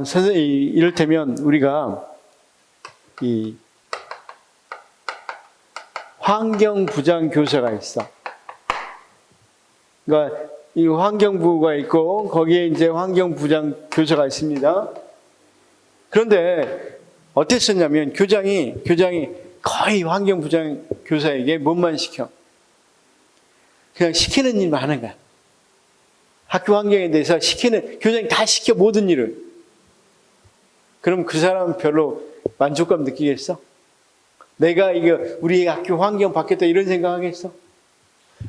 [SPEAKER 1] 선생님, 이를테면 우리가 이 환경부장 교사가 있어. 그러니까 이 환경부가 있고 거기에 이제 환경부장 교사가 있습니다. 그런데 어땠었냐면 교장이 거의 환경부장 교사에게 뭐만 시켜? 그냥 시키는 일만 하는 거야. 학교 환경에 대해서 교장이 다 시켜, 모든 일을. 그럼 그 사람은 별로 만족감 느끼겠어? 내가 우리 학교 환경 바뀌었다 이런 생각하겠어?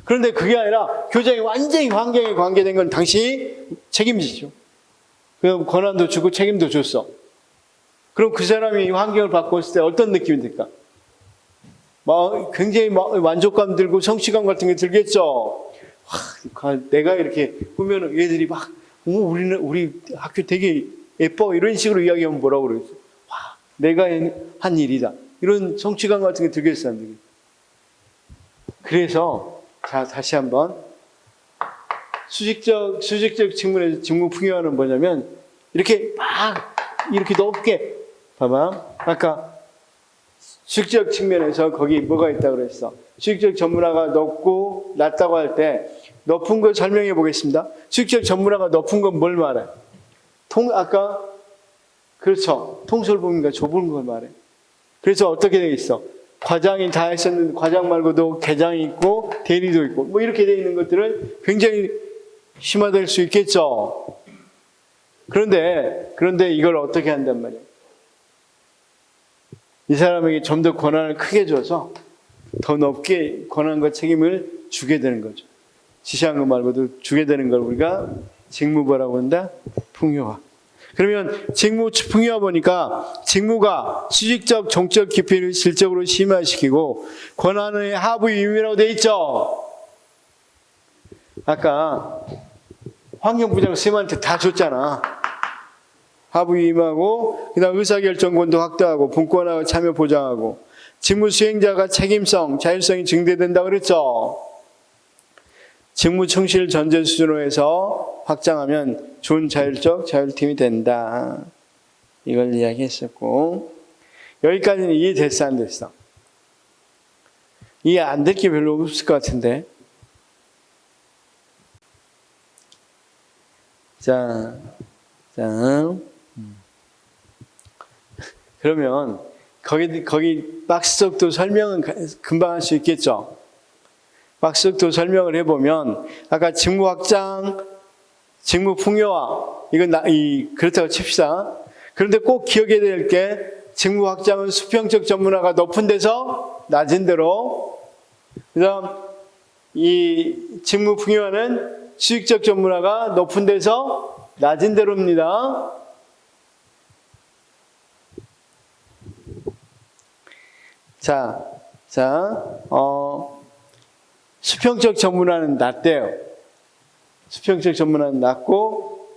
[SPEAKER 1] 그런데 그게 아니라 교장이 완전히 환경에 관계된 건 당신이 책임지죠. 그럼 권한도 주고 책임도 줬어. 그럼 그 사람이 환경을 바꿨을 때 어떤 느낌이 들까? 굉장히 만족감 들고 성취감 같은 게 들겠죠. 내가 이렇게 보면 얘들이 우리 학교 되게 예뻐 이런 식으로 이야기하면 뭐라고 그러겠어? 내가 한 일이다. 이런 성취감 같은 게 들겠어. 그래서 자, 다시 한번 수직적 측면에서 직무 풍요화는 뭐냐면 이렇게 높게 봐봐. 아까 수직적 측면에서 거기 뭐가 있다고 그랬어? 수직적 전문화가 높고 낮다고 할 때 높은 걸 설명해 보겠습니다. 수직적 전문화가 높은 건 뭘 말해? 아까 그렇죠. 통솔범위가 좁은 걸 말해. 그래서 어떻게 돼 있어? 과장이 다 했었는데 과장 말고도 계장이 있고 대리도 있고 뭐 이렇게 돼 있는 것들은 굉장히 심화될 수 있겠죠. 그런데 이걸 어떻게 한단 말이에요? 이 사람에게 좀 더 권한을 크게 줘서 더 높게 권한과 책임을 주게 되는 거죠. 지시한 것 말고도 주게 되는 걸 우리가 직무부라고 한다. 풍요화. 그러면 직무 풍요화 보니까 직무가 수직적 정적 기피를 질적으로 심화시키고 권한의 하부 위임이라고 돼 있죠. 아까 환경부장 선생님한테 다 줬잖아. 하부 위임하고 그다음 의사결정권도 확대하고 분권하고 참여 보장하고 직무 수행자가 책임성, 자율성이 증대된다고 그랬죠. 직무 충실 전제 수준으로 해서 확장하면 좋은 자율팀이 된다. 이걸 이야기했었고 여기까지는 이해됐어 안 됐어? 이해 안 될 게 별로 없을 것 같은데. 자, 그러면 거기 박스 속도 설명은 금방 할 수 있겠죠. 박스 속도 설명을 해보면 아까 직무 확장, 직무 풍요화 이건 그렇다고 칩시다. 그런데 꼭 기억해야 될 게 직무 확장은 수평적 전문화가 높은 데서 낮은 데로, 그다음 이 직무 풍요화는 수익적 전문화가 높은 데서 낮은 데로입니다. 수평적 전문화는 낮대요. 수평적 전문화는 낮고,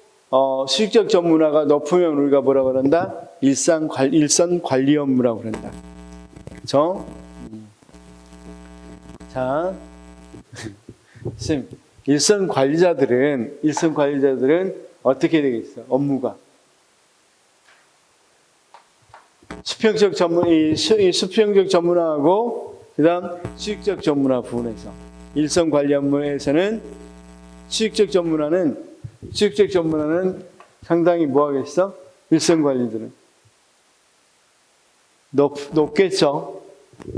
[SPEAKER 1] 수익적 전문화가 높으면 우리가 뭐라 그런다? 일선 관리 업무라고 그런다. 그쵸? 자, 일선 관리자들은 어떻게 되겠어? 업무가. 수평적 전문화하고, 그 다음 수익적 전문화 부분에서. 일선 관리 업무에서는 수익적 전문화는 상당히 뭐 하겠어? 일선 관리들은. 높겠죠?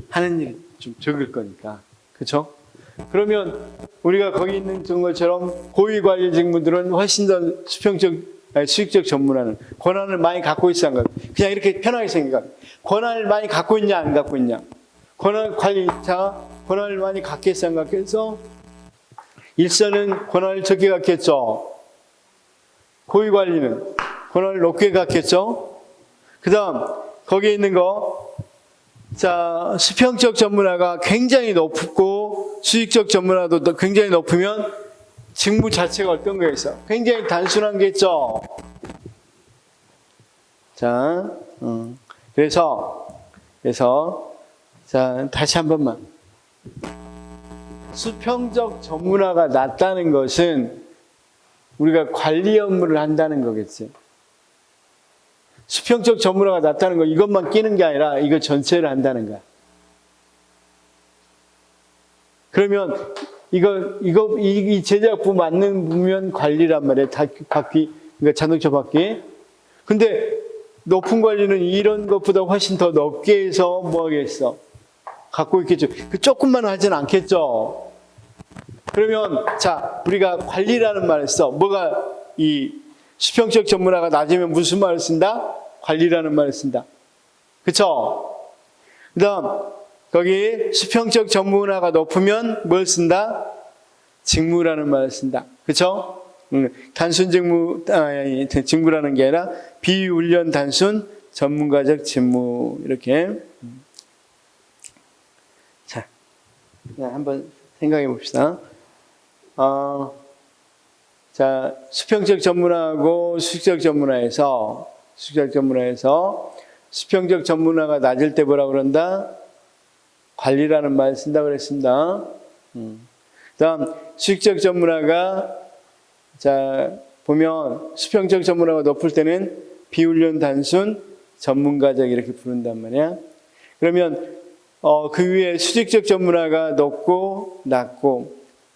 [SPEAKER 1] 하는 일이 좀 적을 거니까. 그쵸? 그러면 우리가 거기 있는 것처럼 고위 관리 직무들은 훨씬 더 수익적 전문화는 권한을 많이 갖고 있어 안 갖고, 그냥 이렇게 편하게 생각해. 권한을 많이 갖고 있냐 안 갖고 있냐. 권한을 많이 갖겠어 안 갖겠어? 일선은 권한을 적게 갖겠죠. 고위 관리는 권한을 높게 갖겠죠. 그 다음 거기에 있는 수평적 전문화가 굉장히 높고 수익적 전문화도 굉장히 높으면 직무 자체가 어떤 거겠어? 굉장히 단순한 게죠. 그래서 다시 한 번만. 수평적 전문화가 낮다는 것은 우리가 관리 업무를 한다는 거겠지. 수평적 전문화가 낮다는 거 이것만 끼는 게 아니라 이거 전체를 한다는 거야. 그러면 이 제작부 맞는 관리란 말이야. 그러니까 자동차 바퀴. 근데 높은 관리는 이런 것보다 훨씬 더 높게 해서 뭐 하겠어? 갖고 있겠죠. 그 조금만 하진 않겠죠. 그러면 우리가 관리라는 말을 써. 뭐가 이 수평적 전문화가 낮으면 무슨 말을 쓴다? 관리라는 말을 쓴다. 그쵸? 그 다음 거기 수평적 전문화가 높으면 뭘 쓴다? 직무라는 말을 쓴다. 그쵸? 단순 직무라는 게 아니라 비훈련 단순 전문가적 직무 이렇게. 한번 생각해 봅시다. 수평적 전문화하고 수익적 전문화에서 수평적 전문화가 낮을 때 뭐라 그런다? 관리라는 말을 쓴다 그랬습니다. 그다음 수익적 전문화가 보면 수평적 전문화가 높을 때는 비훈련 단순 전문가적 이렇게 부른단 말이야. 그러면 그 위에 수직적 전문화가 높고 낮고,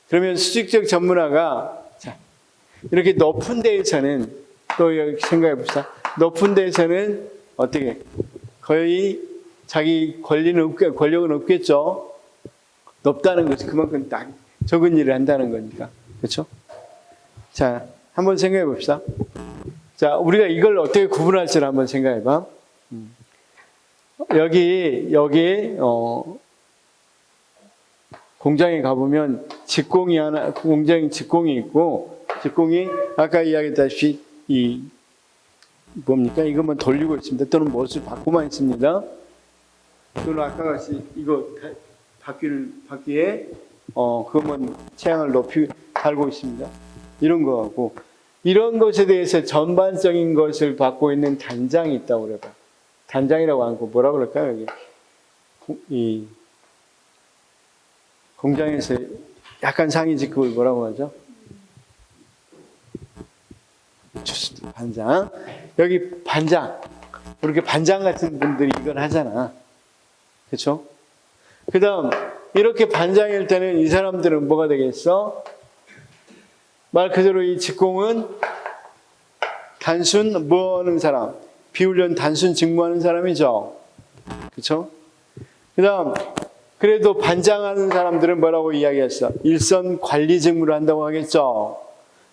[SPEAKER 1] 그러면 수직적 전문화가 이렇게 높은 데에서는 또 여기 생각해 봅시다. 높은 데에서는 어떻게 거의 자기 권력은 없겠죠. 높다는 것이 그만큼 딱 적은 일을 한다는 거니까. 그렇죠? 한번 생각해 봅시다. 우리가 이걸 어떻게 구분할지를 한번 생각해 봐. 여기 공장에 가보면 공장 직공이 있고, 직공이 아까 이야기했다시피 뭡니까? 이것만 돌리고 있습니다. 또는 무엇을 받고만 있습니다. 또는 아까 같이 이거 바퀴에 그것만 체양을 높이 달고 있습니다. 이런 거하고, 이런 것에 대해서 전반적인 것을 받고 있는 단장이 있다고 그래요. 단장이라고 하는 거 뭐라 그럴까요? 여기 이 공장에서 약간 상위 직급을 뭐라고 하죠? 반장. 여기 반장. 이렇게 반장 같은 분들이 이걸 하잖아. 그렇죠? 그 다음 이렇게 반장일 때는 이 사람들은 뭐가 되겠어? 말 그대로 이 직공은 단순 뭐 하는 사람? 비훈련 단순 직무하는 사람이죠. 그렇죠? 그 다음 그래도 반장하는 사람들은 뭐라고 이야기했어? 일선 관리 직무를 한다고 하겠죠.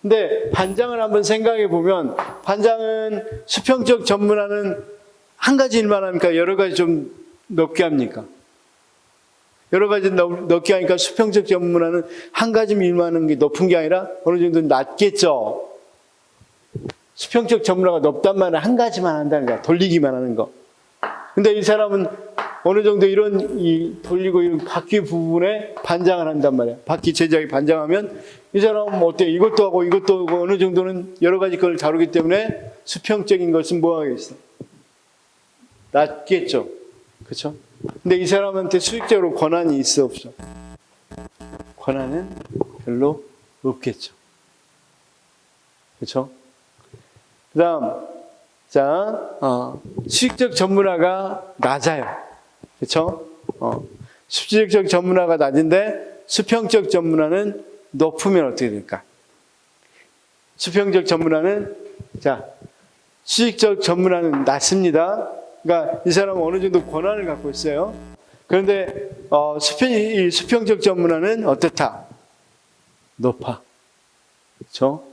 [SPEAKER 1] 근데 반장을 한번 생각해 보면 반장은 수평적 전문화는 한 가지 일만 합니까? 여러 가지 좀 넓게 합니까? 여러 가지 넓게 하니까 수평적 전문화는 한 가지 일만 하는 게 높은 게 아니라 어느 정도 낮겠죠. 수평적 전문화가 높단 말은 한 가지만 한다는 거야. 돌리기만 하는 거. 근데 이 사람은 어느 정도 이런 돌리고 이런 바퀴 부분에 반장을 한단 말이야. 바퀴 제작이 반장하면 이 사람은 어때? 이것도 하고 이것도 하고 어느 정도는 여러 가지 걸 다루기 때문에 수평적인 것은 뭐 하겠어? 낮겠죠. 그렇죠? 근데 이 사람한테 수직적으로 권한이 있어 없어? 권한은 별로 없겠죠. 그렇죠? 그다음 수직적 전문화가 낮아요. 그렇죠? 수직적 전문화가 낮은데 수평적 전문화는 높으면 어떻게 될까? 수평적 전문화는 수직적 전문화는 낮습니다. 그러니까 이 사람은 어느 정도 권한을 갖고 있어요. 그런데 수평적 전문화는 어떻다? 높아. 그렇죠?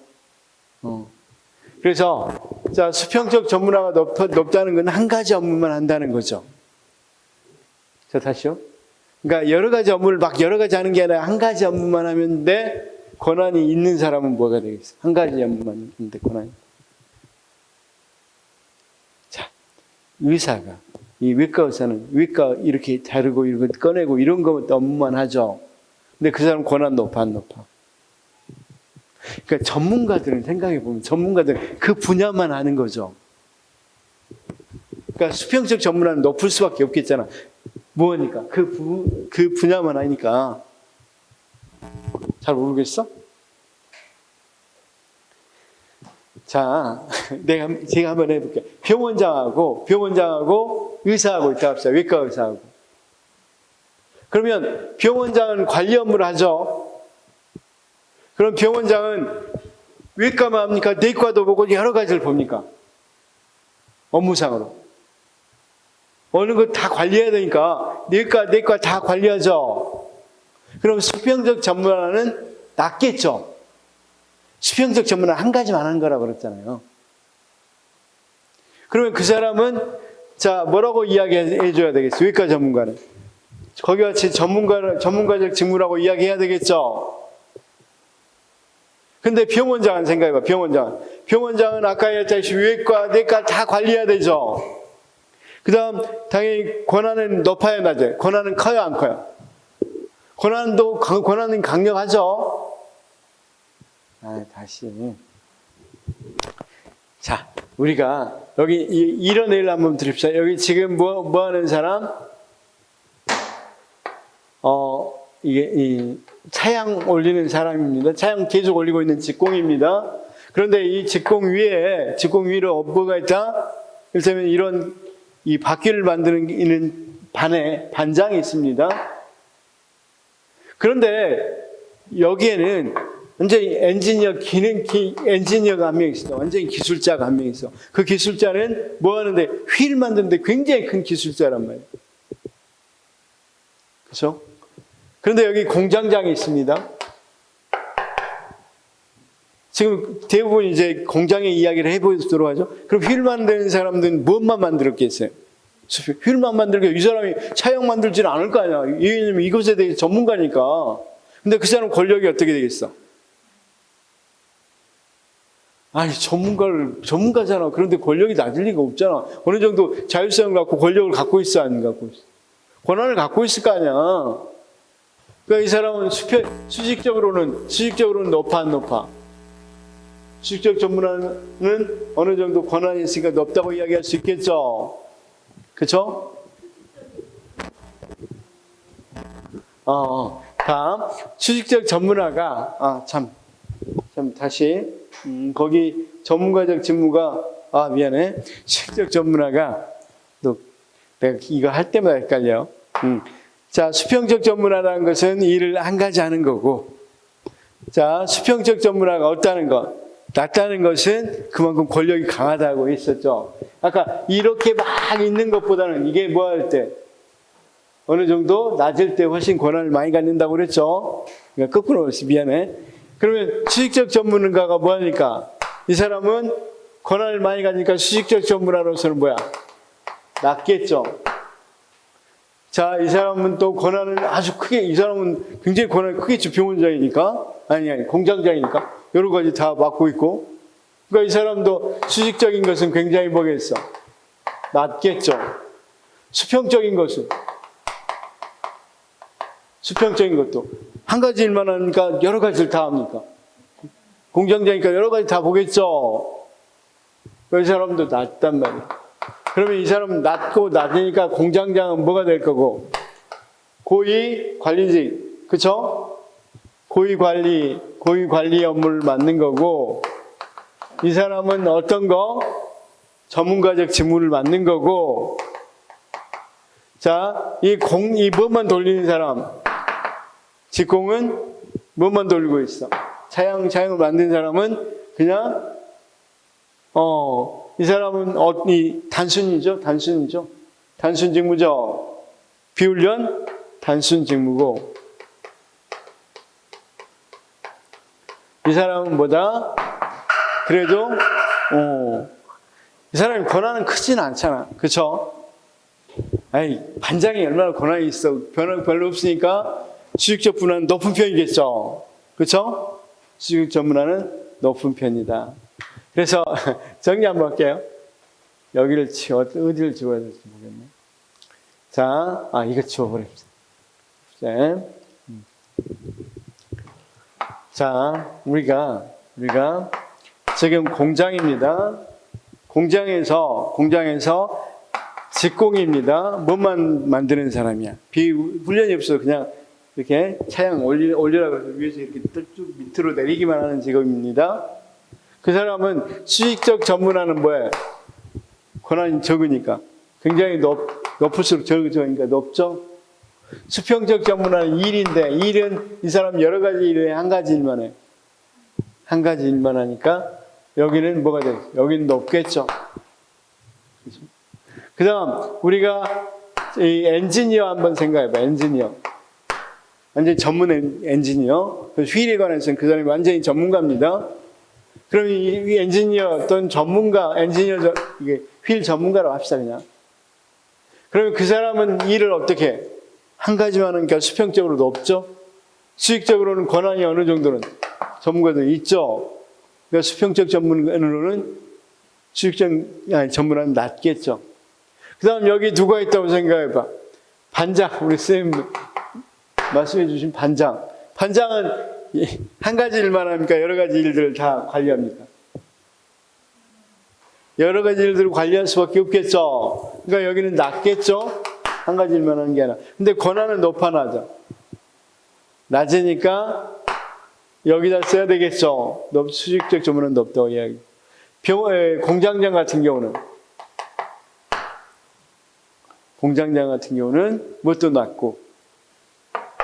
[SPEAKER 1] 그래서 수평적 전문화가 높다는 건 한 가지 업무만 한다는 거죠. 자, 다시요. 그러니까 여러 가지 업무를 막 여러 가지 하는 게 아니라 한 가지 업무만 하면 돼. 권한이 있는 사람은 뭐가 되겠어? 한 가지 업무만 하는데 권한이. 자, 의사가 이 외과 의사는 외과 이렇게 자르고 이런 거 꺼내고 이런 거 업무만 하죠. 근데 그 사람 권한 높아 안 높아? 그러니까 전문가들은 생각해 보면 전문가들은 그 분야만 하는 거죠. 그러니까 수평적 전문화는 높을 수밖에 없겠잖아. 뭐하니까? 그 분야만 하니까. 잘 모르겠어? 자, 제가 한번 해볼게요. 병원장하고 의사하고 있다 합시다. 외과 의사하고. 그러면 병원장은 관리 업무를 하죠. 그럼 병원장은 외과만 합니까? 내과도 보고 여러 가지를 봅니까? 업무상으로. 어느 것 다 관리해야 되니까 내과 다 관리하죠. 그럼 수평적 전문화는 낮겠죠. 수평적 전문화 한 가지만 하는 거라고 그랬잖아요. 그러면 그 사람은 뭐라고 이야기해 줘야 되겠어요? 외과 전문가는. 거기와 같이 전문가적 직무라고 이야기해야 되겠죠. 근데 병원장은 생각해봐. 병원장은 아까 얘기했다시피 외과, 내과 다 관리해야 되죠. 그 다음 당연히 권한은 높아야 낮아요. 권한은 커요 안 커요? 권한은 강력하죠. 다시. 자, 우리가 여기 이런 예를 한번 드립시다. 여기 지금 뭐 하는 사람? 이게 차양 올리는 사람입니다. 차양 계속 올리고 있는 직공입니다. 그런데 이 직공 위로 뭐가 있다? 그렇다면 이 바퀴를 만드는 반장이 있습니다. 그런데 여기에는 완전히 엔지니어가 한 명 있어. 완전히 기술자가 한 명 있어. 그 기술자는 뭐 하는데? 휠 만드는데 굉장히 큰 기술자란 말이에요. 그렇죠? 그런데 여기 공장장이 있습니다. 지금 대부분 이제 공장의 이야기를 해보도록 하죠. 그럼 휠 만드는 사람들은 무엇만 만들었겠어요? 휠만 만들게 이 사람이 차량 만들지는 않을 거 아니야. 왜냐면 이것에 대해 전문가니까. 근데 그 사람 권력이 어떻게 되겠어? 아니, 전문가잖아. 그런데 권력이 낮을 리가 없잖아. 어느 정도 자율성을 갖고 권력을 갖고 있어, 안 갖고 있어? 권한을 갖고 있을 거 아니야. 그러니까 이 사람은 수직적으로는 높아, 안 높아? 수직적 전문화는 어느 정도 권한이 있으니까 높다고 이야기할 수 있겠죠? 그쵸? 다음, 수직적 전문화가, 다시, 거기 전문가적 직무가, 미안해. 수직적 전문화가, 내가 이거 할 때마다 헷갈려. 자, 수평적 전문화라는 것은 일을 한 가지 하는 거고, 자, 수평적 전문화가 없다는 것, 낮다는 것은 그만큼 권력이 강하다고 했었죠. 아까 이렇게 막 있는 것보다는 이게 뭐 할 때, 어느 정도 낮을 때 훨씬 권한을 많이 갖는다고 그랬죠. 그러니까 거꾸로 미안해. 그러면 수직적 전문가가 뭐하니까? 이 사람은 권한을 많이 가지니까 수직적 전문가로서는 뭐야? 낫겠죠. 자, 이 사람은 또 권한을 아주 크게, 이 사람은 굉장히 권한을 크겠죠. 병원장이니까. 아니, 공장장이니까. 여러 가지 다 맡고 있고. 그러니까 이 사람도 수직적인 것은 굉장히 뭐겠어? 낫겠죠. 수평적인 것은. 수평적인 것도. 한 가지 일만 하니까 여러 가지를 다 합니까? 공장장이니까 여러 가지 다 보겠죠. 이 사람도 낫단 말이에요. 그러면 이 사람은 낮으니까 공장장은 뭐가 될 거고? 고위 관리직, 그쵸? 고위 관리 업무를 맡는 거고, 이 사람은 어떤 거? 전문가적 직무를 맡는 거고, 자, 이 뭐만 돌리는 사람, 직공은 뭐만 돌리고 있어? 차양을 만든 사람은 그냥, 이 사람은 단순 직무죠. 비훈련 단순 직무고, 이 사람은 뭐다? 그래도 이 사람이 권한은 크진 않잖아, 그렇죠? 아니, 반장이 얼마나 권한이 있어? 권한 별로 없으니까 수직적 분할은 높은 편이겠죠, 그렇죠? 수직적 분할은 높은 편이다. 그래서 정리 한번 할게요. 여기를 어디를 지워야 될지 모르겠네. 자, 이거 지워버립시다. 자, 우리가 지금 공장입니다. 공장에서 직공입니다. 뭐만 만드는 사람이야. 훈련이 없어서 그냥 이렇게 차양 올리라고 해서 위에서 이렇게 쭉 밑으로 내리기만 하는 직업입니다. 그 사람은 수직적 전문화는 뭐예요? 권한이 적으니까. 굉장히 높을수록 적으니까 높죠? 수평적 전문화는 일인데, 일은 이 사람 여러 가지 일에 한 가지 일만 해요. 한 가지 일만 하니까, 여기는 뭐가 돼요? 여기는 높겠죠? 그 다음, 우리가 이 엔지니어 한번 생각해봐, 엔지니어. 완전히 전문 엔지니어. 휠에 관해서는 그 사람이 완전히 전문가입니다. 그럼 이 엔지니어 또는 이게 휠 전문가라고 합시다, 그냥. 그러면 그 사람은 일을 어떻게 해? 한 가지만 하니까 수평적으로 높죠? 수직적으로는 권한이 어느 정도는 전문가들 있죠? 그러니까 수평적 전문가로는 전문가는 낮겠죠? 그 다음 여기 누가 있다고 생각해봐. 반장, 우리 선생님 말씀해 주신 반장. 반장은 한 가지 일만 합니까? 여러 가지 일들을 다 관리합니까? 여러 가지 일들을 관리할 수밖에 없겠죠. 그러니까 여기는 낮겠죠? 한 가지 일만 하는 게 아니라. 근데 권한은 높아나죠. 낮으니까 여기다 써야 되겠죠. 수직적 전문은 높다고 이야기. 공장장 같은 경우는 뭣도 낮고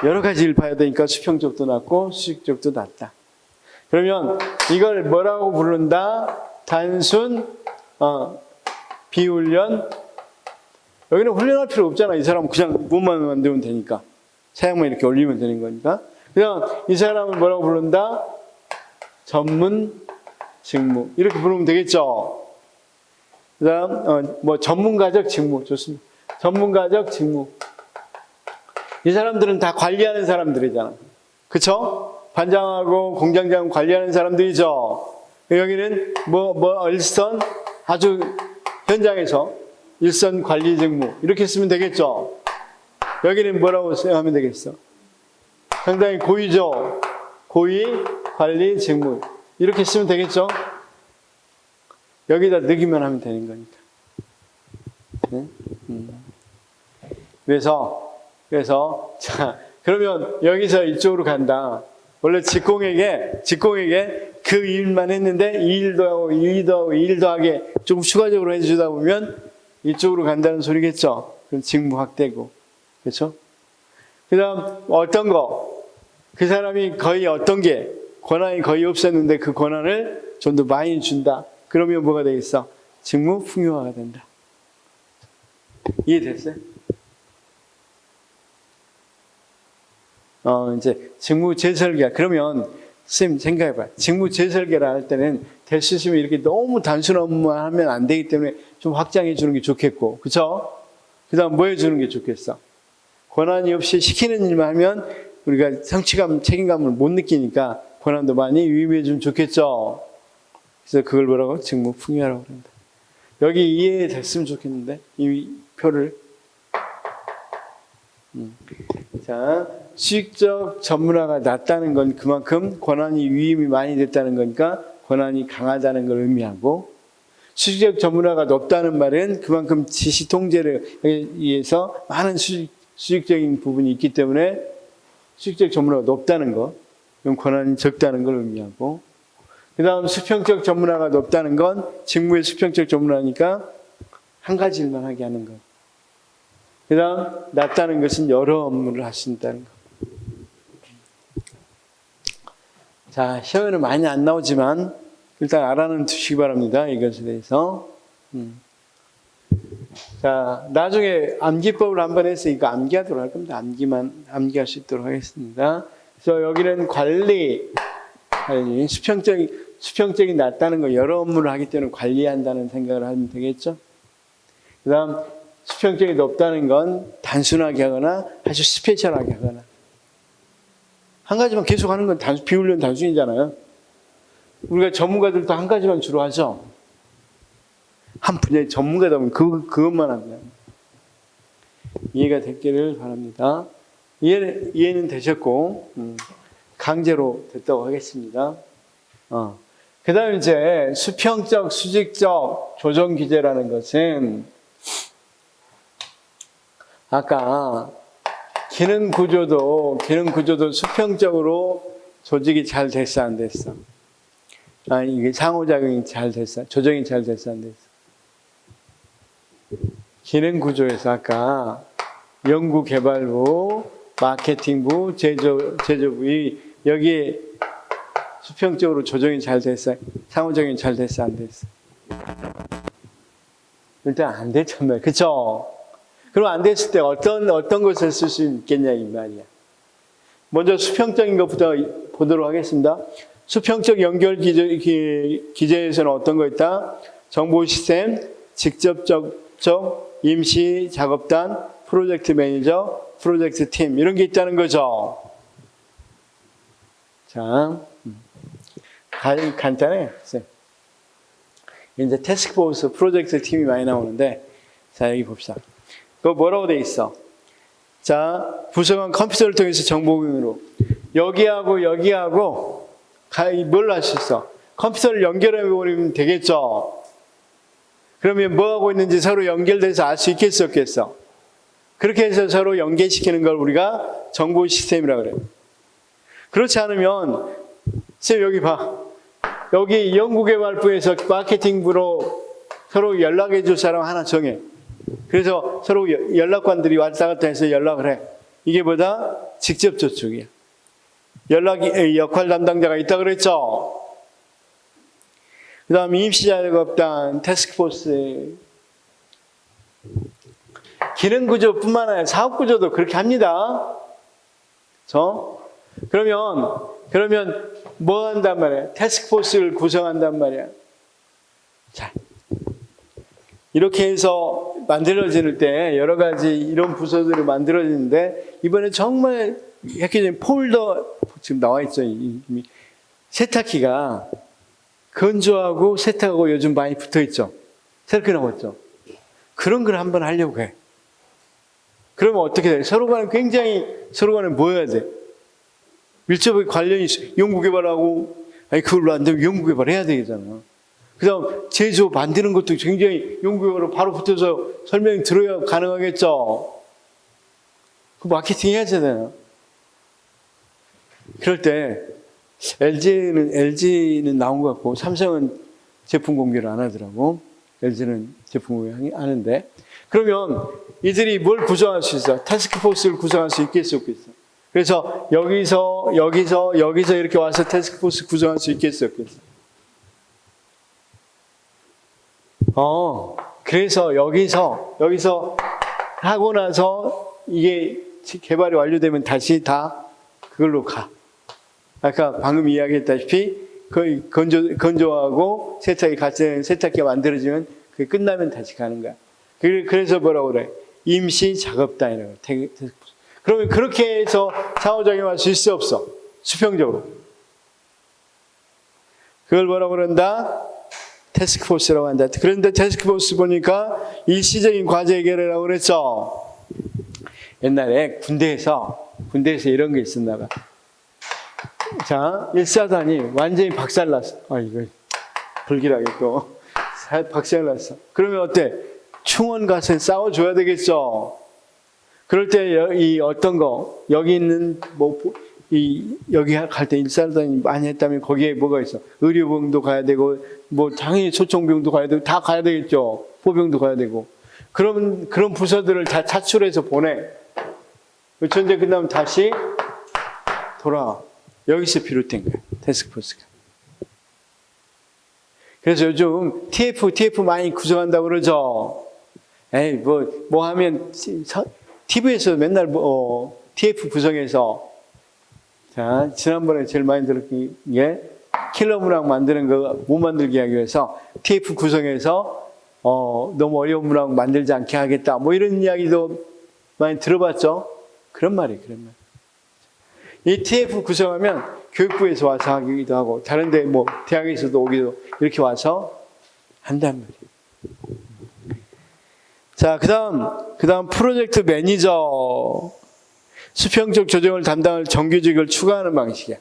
[SPEAKER 1] 여러 가지 일 봐야 되니까 수평적도 낮고 수직적도 낮다. 그러면 이걸 뭐라고 부른다? 단순 비훈련. 여기는 훈련할 필요 없잖아. 이 사람은 그냥 몸만 만들면 되니까. 차양만 이렇게 올리면 되는 거니까. 그냥 이 사람을 뭐라고 부른다? 전문 직무. 이렇게 부르면 되겠죠. 그 다음 전문가적 직무. 좋습니다. 전문가적 직무. 이 사람들은 다 관리하는 사람들이잖아. 그쵸? 반장하고 공장장 관리하는 사람들이죠. 여기는 일선, 아주 현장에서 일선 관리 직무. 이렇게 쓰면 되겠죠? 여기는 뭐라고 하면 되겠어? 상당히 고위죠? 고위 관리 직무. 이렇게 쓰면 되겠죠? 여기다 넣기만 하면 되는 거니까. 네? 그래서 자, 그러면 여기서 이쪽으로 간다. 원래 직공에게 그 일만 했는데 이 일도 하고 이 일도 하고 이 일도 하게 조금 추가적으로 해주다 보면 이쪽으로 간다는 소리겠죠. 그럼 직무 확대고. 그렇죠? 그 다음 어떤 거? 그 사람이 거의 어떤 게 권한이 거의 없었는데 그 권한을 좀 더 많이 준다. 그러면 뭐가 되겠어? 직무 풍요화가 된다. 이해됐어요? 이제 직무 재설계야. 그러면 선생님 생각해봐. 직무 재설계를 할 때는 대수심이 이렇게 너무 단순한 업무만 하면 안 되기 때문에 좀 확장해 주는 게 좋겠고, 그쵸? 그 다음 뭐 해주는 게 좋겠어? 권한이 없이 시키는 일만 하면 우리가 성취감, 책임감을 못 느끼니까 권한도 많이 위임해 주면 좋겠죠? 그래서 그걸 뭐라고? 직무 풍요라고 그런다. 여기 이해됐으면 좋겠는데, 이 표를. 자, 수익적 전문화가 낮다는 건 그만큼 권한이 위임이 많이 됐다는 거니까 권한이 강하다는 걸 의미하고, 수익적 전문화가 높다는 말은 그만큼 지시 통제를 위해서 많은 수익적인 부분이 있기 때문에 수익적 전문화가 높다는 것, 그럼 권한이 적다는 걸 의미하고, 그 다음 수평적 전문화가 높다는 건 직무의 수평적 전문화니까 한 가지 일만 하게 하는 것. 그 다음 낮다는 것은 여러 업무를 하신다는 것. 자, 시험에는 많이 안 나오지만 일단 알아는 두시기 바랍니다. 이것에 대해서. 자, 나중에 암기법을 한번 해서 이거 암기하도록 할 겁니다. 암기할 수 있도록 하겠습니다. 그래서 여기는 관리, 수평적이 낮다는 거, 여러 업무를 하기 때문에 관리한다는 생각을 하면 되겠죠. 그 다음, 수평적이 높다는 건 단순하게 하거나 아주 스페셜하게 하거나. 한 가지만 계속 하는 건 비율은 단순이잖아요. 우리가 전문가들도 한 가지만 주로 하죠. 한 분야의 전문가다 보면 그것만 합니다. 이해가 됐기를 바랍니다. 이해는 되셨고, 강제로 됐다고 하겠습니다. 그 다음에 이제 수평적, 수직적 조정 기제라는 것은 아까 기능 구조도 수평적으로 조직이 잘 됐어, 안 됐어? 이게 상호작용이 잘 됐어, 조정이 잘 됐어, 안 됐어? 기능 구조에서 아까 연구개발부, 마케팅부, 제조부, 여기에 수평적으로 조정이 잘 됐어, 상호작용이 잘 됐어, 안 됐어? 일단 안 됐단 말이야, 그쵸? 그럼 안 됐을 때 어떤 것을 쓸 수 있겠냐 이 말이야. 먼저 수평적인 것부터 보도록 하겠습니다. 수평적 연결 기제에서는 어떤 거 있다? 정보 시스템, 직접적 임시 작업단, 프로젝트 매니저, 프로젝트 팀 이런 게 있다는 거죠. 자, 간단해. 이제 태스크포스, 프로젝트 팀이 많이 나오는데, 자 여기 봅시다. 그거 뭐라고 돼 있어? 자, 부서간 컴퓨터를 통해서 정보 공유로 여기하고 뭘 할 수 있어? 컴퓨터를 연결해 버리면 되겠죠? 그러면 뭐 하고 있는지 서로 연결돼서 알 수 있겠어, 없겠어? 그렇게 해서 서로 연계시키는 걸 우리가 정보 시스템이라고 그래요. 그렇지 않으면 쌤 여기 봐. 여기 연구개발부에서 마케팅부로 서로 연락해 줄 사람 하나 정해. 그래서 서로 연락관들이 왔다 갔다 해서 연락을 해. 이게 뭐다? 직접 접촉이야. 역할 담당자가 있다 그랬죠? 그 다음 임시작업단, 태스크포스. 기능구조뿐만 아니라 사업구조도 그렇게 합니다. 그러면 뭐 한단 말이야? 태스크포스를 구성한단 말이야. 자, 이렇게 해서 만들어질 때 여러 가지 이런 부서들이 만들어지는데 이번에 정말 획기적인 폴더 지금 나와 있죠. 이미 세탁기가 건조하고 세탁하고 요즘 많이 붙어 있죠. 새롭게 나왔죠. 그런 걸 한번 하려고 해. 그러면 어떻게 돼? 서로 간에 뭐 해야 돼? 밀접하게 관련이 있어. 연구개발하고 그걸로 안 되면 연구개발 해야 되잖아. 그 다음 제조 만드는 것도 굉장히 연구개발로 바로 붙어서 설명이 들어야 가능하겠죠. 그 마케팅 해야 되잖아요. 그럴 때 LG는 나온 것 같고 삼성은 제품 공개를 안 하더라고. LG는 제품 공개를 하는데 그러면 이들이 뭘 구성할 수 있어? 태스크포스를 구성할 수 있겠어, 없겠어? 그래서 여기서 이렇게 와서 태스크포스 구성할 수 있겠어, 없겠어? 그래서 여기서 하고 나서 이게 개발이 완료되면 다시 다 그걸로 가. 아까 방금 이야기했다시피 그 건조하고 세탁이 같이 세탁기가 만들어지면 그게 끝나면 다시 가는 거야. 그래서 뭐라고 그래? 임시 작업단이라고. 그러면 그렇게 해서 상호작용할 수 있어 없어? 수평적으로. 그걸 뭐라고 그런다? 태스크포스라고 한다. 그런데 태스크포스 보니까 일시적인 과제 해결이라고 그랬죠. 옛날에 군대에서 이런 게 있었나 봐. 자, 1사단이 완전히 박살났어. 이거 불길하게 또 박살났어. 그러면 어때? 충원 가서 싸워줘야 되겠죠. 그럴 때 이 어떤 거 여기 있는 여기 갈 때 1사단이 많이 했다면 거기에 뭐가 있어? 의료병도 가야 되고 당연히 소총병도 가야 되고 다 가야 되겠죠. 포병도 가야 되고. 그러면 그런 부서들을 다 차출해서 보내. 전쟁 끝나면 다시 돌아와. 여기서 비롯된 거야. 태스크포스가. 그래서 요즘 TF 많이 구성한다고 그러죠. 에이, 뭐 하면, TV에서 맨날 TF 구성해서, 자, 지난번에 제일 많이 들었던 게, 킬러 문학 만드는 거 못 만들게 하기 위해서 TF 구성해서, 너무 어려운 문학 만들지 않게 하겠다. 이런 이야기도 많이 들어봤죠? 그런 말이에요. 이 TF 구성하면 교육부에서 와서 하기도 하고, 다른데 대학에서도 오기도 이렇게 와서 한단 말이에요. 자, 그 다음 프로젝트 매니저. 수평적 조정을 담당할 정규직을 추가하는 방식이야.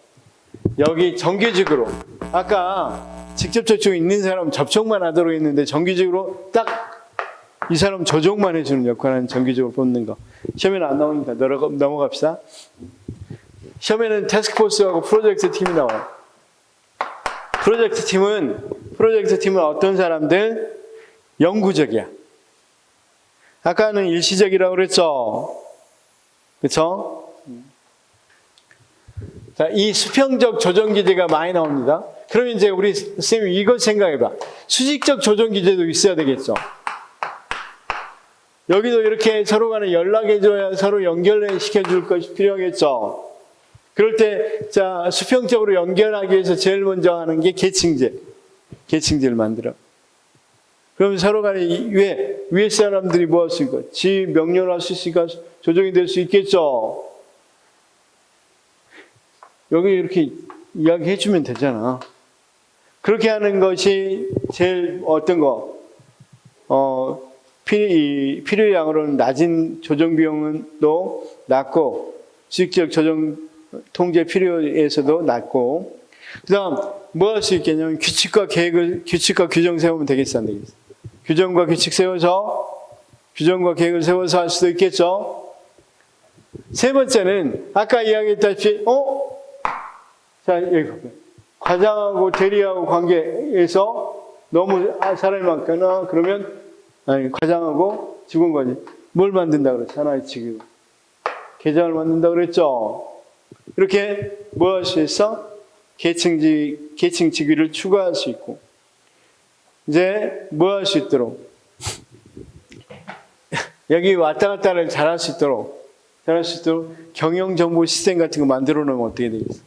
[SPEAKER 1] 여기 정규직으로. 아까 직접 접촉 있는 사람 접촉만 하도록 했는데 정규직으로 딱 이 사람 조정만 해주는 역할은 정규직으로 뽑는 거. 시험에는 안 나오니까 넘어갑시다. 시험에는 태스크포스하고 프로젝트 팀이 나와요. 프로젝트 팀은 어떤 사람들? 영구적이야. 아까는 일시적이라고 그랬죠. 그렇죠? 자, 이 수평적 조정 기제가 많이 나옵니다. 그러면 이제 우리 선생님 이거 생각해봐. 수직적 조정 기제도 있어야 되겠죠. 여기도 이렇게 서로 간에 연락해줘야 서로 연결시켜줄 것이 필요하겠죠. 그럴 때, 자, 수평적으로 연결하기 위해서 제일 먼저 하는 게 계층제를 만들어. 그럼 서로 간에 위에 사람들이 뭐 할 수 있고, 지 명령할 수 있으니까 조정이 될 수 있겠죠. 여기 이렇게 이야기해주면 되잖아. 그렇게 하는 것이 제일 어떤 거, 필요량으로는 낮은 조정 비용은 또 낮고, 수직적 조정 통제 필요에서도 낮고, 그 다음, 뭐 할 수 있겠냐면, 규칙과 규정 세우면 되겠어, 안 되겠어? 규정과 계획을 세워서 할 수도 있겠죠? 세 번째는, 아까 이야기했다시피, 자, 여기 과장하고 대리하고 관계에서 너무 사람이 많거나, 그러면, 과장하고 직원과지. 뭘 만든다 그랬죠? 하나의 직위. 계장을 만든다 그랬죠? 이렇게 뭐 할 수 있어? 계층 직위를 추가할 수 있고, 이제 뭐 할 수 있도록, 여기 왔다 갔다를 잘할 수 있도록 경영정보 시스템 같은 거 만들어 놓으면 어떻게 되겠어?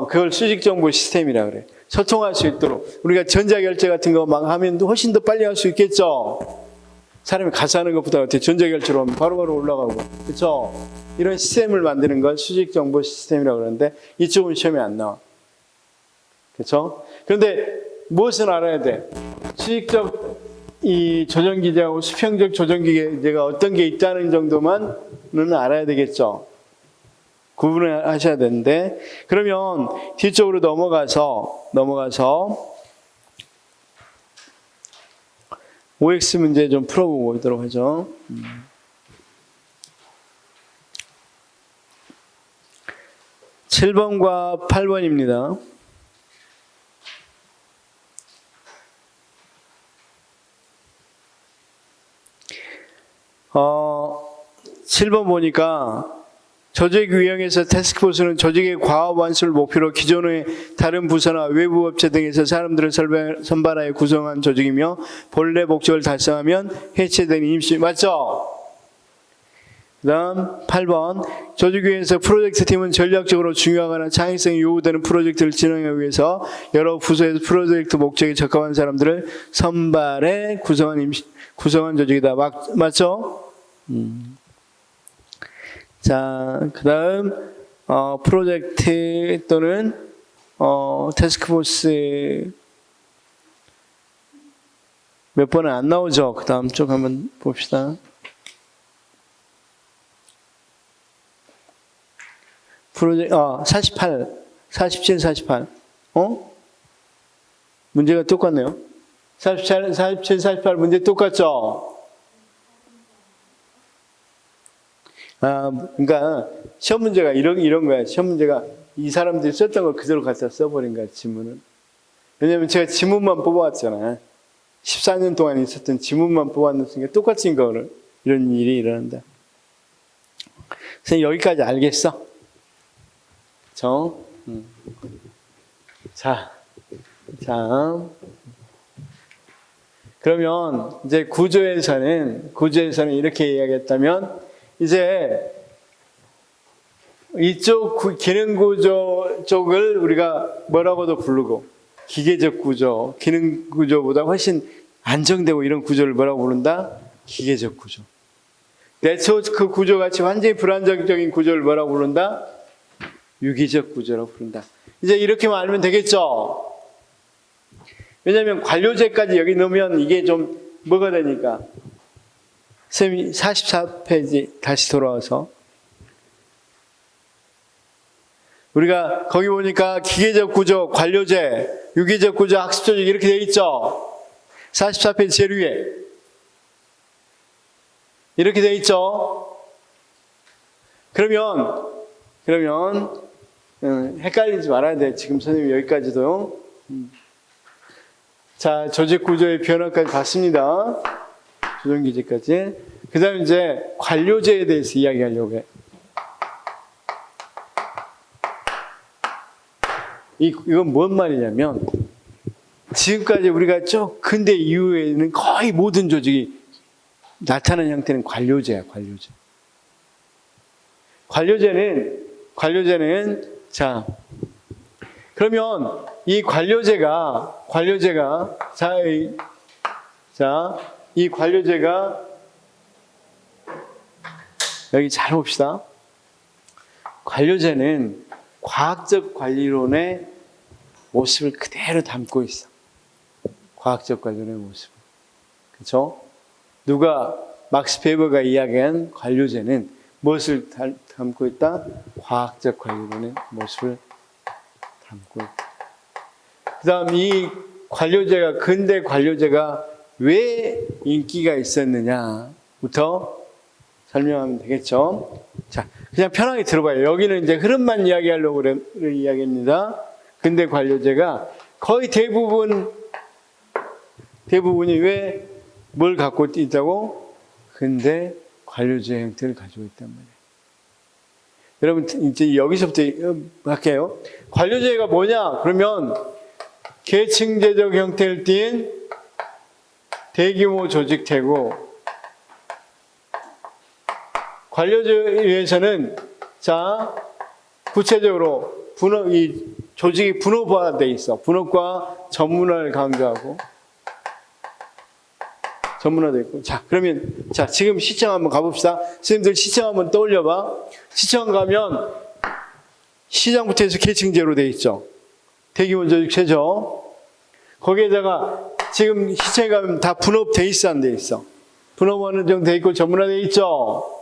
[SPEAKER 1] 그걸 수직정보 시스템이라 그래. 소통할 수 있도록. 우리가 전자결제 같은 거 막 하면 훨씬 더 빨리 할 수 있겠죠? 사람이 가서 하는 것보다 어떻게 전자결제로 하면 바로바로 올라가고. 그렇죠? 이런 시스템을 만드는 걸 수직정보 시스템이라고 그러는데 이쪽은 시험에 안 나와. 그렇죠? 그런데 무엇은 알아야 돼? 수직적 이 조정기제하고 수평적 조정기제가 어떤 게 있다는 정도만은 알아야 되겠죠? 구분을 하셔야 되는데, 그러면 뒤쪽으로 넘어가서 OX 문제 좀 풀어보도록 하죠. 7번과 8번입니다. 7번 보니까 조직 유형에서 태스크포스는 조직의 과업 완수를 목표로 기존의 다른 부서나 외부 업체 등에서 사람들을 선발하여 구성한 조직이며 본래 목적을 달성하면 해체되는 임시. 맞죠? 그다음 8번 조직위에서 프로젝트 팀은 전략적으로 중요하거나 창의성이 요구되는 프로젝트를 진행하기 위해서 여러 부서에서 프로젝트 목적에 적합한 사람들을 선발해 구성한 조직이다. 맞죠? 자, 그다음 프로젝트 또는 태스크포스 몇 번은 안 나오죠. 그 다음 쪽 한번 봅시다. 프로젝트 47, 47, 48. 문제가 똑같네요. 47, 48 문제 똑같죠? 그러니까 시험 문제가 이런 거야. 시험 문제가 이 사람들이 썼던 걸 그대로 갖다 써버린 거야, 지문을. 왜냐면 제가 지문만 뽑아왔잖아. 14년 동안 있었던 지문만 뽑아놨으니까 똑같이 이거를 이런 일이 일어난다. 선생님 여기까지 알겠어? 자, 그러면 이제 구조에서는 이렇게 이야기했다면 이제 이쪽 기능 구조 쪽을 우리가 뭐라고도 부르고 기계적 구조, 기능 구조보다 훨씬 안정되고 이런 구조를 뭐라고 부른다? 기계적 구조. 네트워크 구조 같이 완전히 불안정적인 구조를 뭐라고 부른다? 유기적 구조라고 부른다. 이제 이렇게만 알면 되겠죠? 왜냐하면 관료제까지 여기 넣으면 이게 좀 뭐가 되니까. 선생님이 44페이지 다시 돌아와서 우리가 거기 보니까 기계적 구조, 관료제, 유기적 구조, 학습 조직 이렇게 돼 있죠? 44페이지 제일 위에 이렇게 돼 있죠? 그러면 헷갈리지 말아야 돼. 지금 선생님 여기까지도. 자, 조직 구조의 변화까지 봤습니다. 조정 기제까지. 그 다음에 이제 관료제에 대해서 이야기하려고 해. 이건 뭔 말이냐면 지금까지 우리가 쭉 근대 이후에는 거의 모든 조직이 나타나는 형태는 관료제야, 관료제. 관료제는 자, 그러면 이 관료제가 이 관료제가 여기 잘 봅시다. 관료제는 과학적 관리론의 모습을 그대로 담고 있어. 과학적 관리론의 모습. 그렇죠? 누가 막스 베버가 이야기한 관료제는 무엇을 담고 있다? 과학적 관리론의 모습을 담고 있다. 그 다음 이 관료제가 근대 관료제가 왜 인기가 있었느냐부터 설명하면 되겠죠. 자, 그냥 편하게 들어봐요. 여기는 이제 흐름만 이야기하려고 이야기합니다. 근대 관료제가 거의 대부분이 왜 뭘 갖고 있다고? 근대 관료제 형태를 가지고 있단 말이에요. 여러분 이제 여기서부터 할게요. 관료제가 뭐냐? 그러면 계층제적 형태를 띈 대규모 조직체고 관료제에서는 자 구체적으로 이 조직이 분업화되어 있어. 분업과 전문화를 강조하고 전문화되어 있고. 자, 그러면 자 지금 시청 한번 가봅시다. 선생님들 시청 한번 떠올려봐. 시청 가면 시장부터 해서 계층제로 되어 있죠. 대규모 조직체죠. 거기에다가 지금 시청에 가면 다 분업돼 있어, 안 돼 있어? 분업화는 좀 돼 있고 전문화되어 있죠.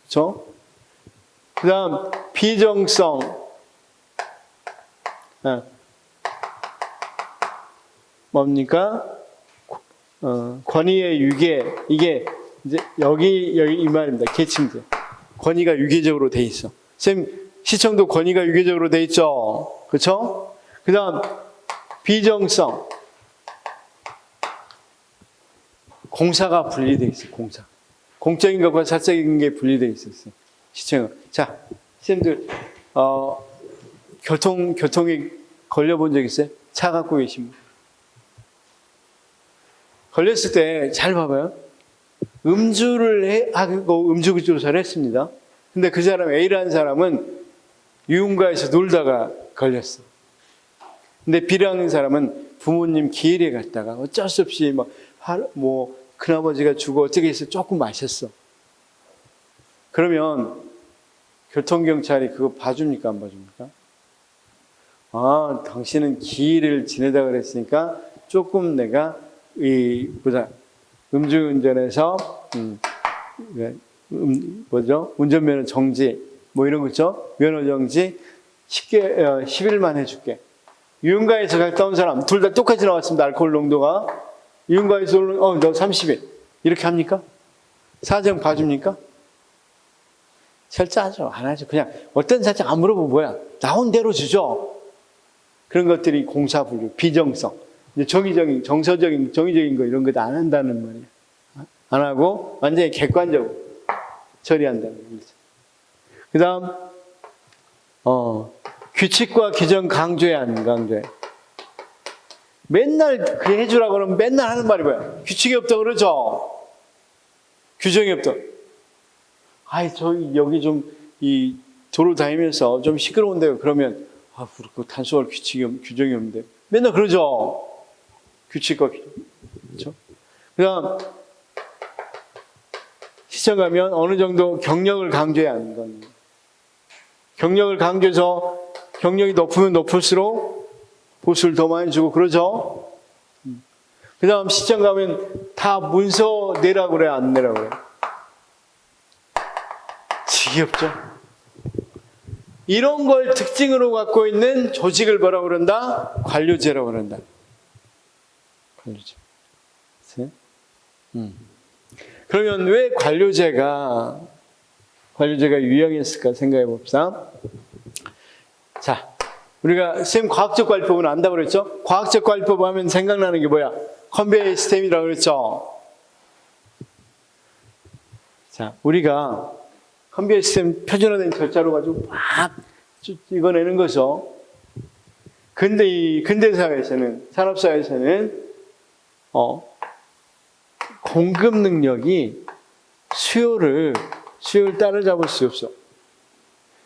[SPEAKER 1] 그렇죠? 그 다음 비정성 뭡니까? 권위의 유계. 이게 이제 여기 이 말입니다. 계층제. 권위가 유계적으로 돼 있어. 선생님 시청도 권위가 유계적으로 돼 있죠. 그렇죠? 그 다음 비정성. 공사가 분리돼 있어. 공적인 것과 사적인 게 분리돼 있었어. 시청은. 자, 선생님들 교통에 걸려본 적 있어요? 차 갖고 계신 분. 걸렸을 때 잘 봐봐요. 음주를 하고 음주 조사를 했습니다. 근데 그 사람 A라는 사람은 유흥가에서 놀다가 걸렸어. 근데 B라는 사람은 부모님 기일에 갔다가 어쩔 수 없이 큰아버지가 죽어 어떻게 해서 조금 마셨어. 그러면 교통경찰이 그거 봐줍니까? 안 봐줍니까? 아, 당신은 기일을 지내다 그랬으니까 조금 내가 음주운전에서 운전면허 정지 이런 거 있죠? 면허 정지 10일만 해줄게. 유흥가에서 갔다 온 사람 둘 다 똑같이 나왔습니다. 알코올 농도가. 유흥가에서 너 30일 이렇게 합니까? 사정 봐줍니까? 철저하죠. 안 하죠. 그냥 어떤 사정 안 물어보고 뭐야 나온 대로 주죠. 그런 것들이 공사분류, 비정성, 정의적인 거 이런 것도 안 한다는 말이에요. 안 하고 완전히 객관적으로 처리한다는 거죠. 그 다음 규칙과 규정 강조해 안 강조해? 맨날 그 해주라고 그러면 맨날 하는 말이 뭐야? 규칙이 없다 그러죠? 규정이 없다. 여기 좀 도로 다니면서 좀 시끄러운데요. 그러면 그렇고 단속할 규정이 없는데 맨날 그러죠. 규칙과 규정. 그렇죠? 그다음 시청 가면 어느 정도 경력을 강조해야 하는 겁니다. 경력을 강조해서 경력이 높으면 높을수록 보수를 더 많이 주고 그러죠. 그 다음 시청 가면 다 문서 내라고 그래, 안 내라고 그래? 지겹죠? 이런 걸 특징으로 갖고 있는 조직을 뭐라고 그런다? 관료제라고 그런다. 관료제. 그러면 왜 관료제가 유행했을까 생각해 봅시다. 자, 우리가 선생님 과학적 관리법은 안다고 그랬죠? 과학적 관리법 하면 생각나는 게 뭐야? 컨베이어 시스템이라고 그랬죠? 자, 우리가 컨베이어 시스템 표준화된 절차로 가지고 막 찍어내는 거죠. 근데 이 근대 사회에서는, 산업사회에서는 공급 능력이 수요를 따라잡을 수 없어.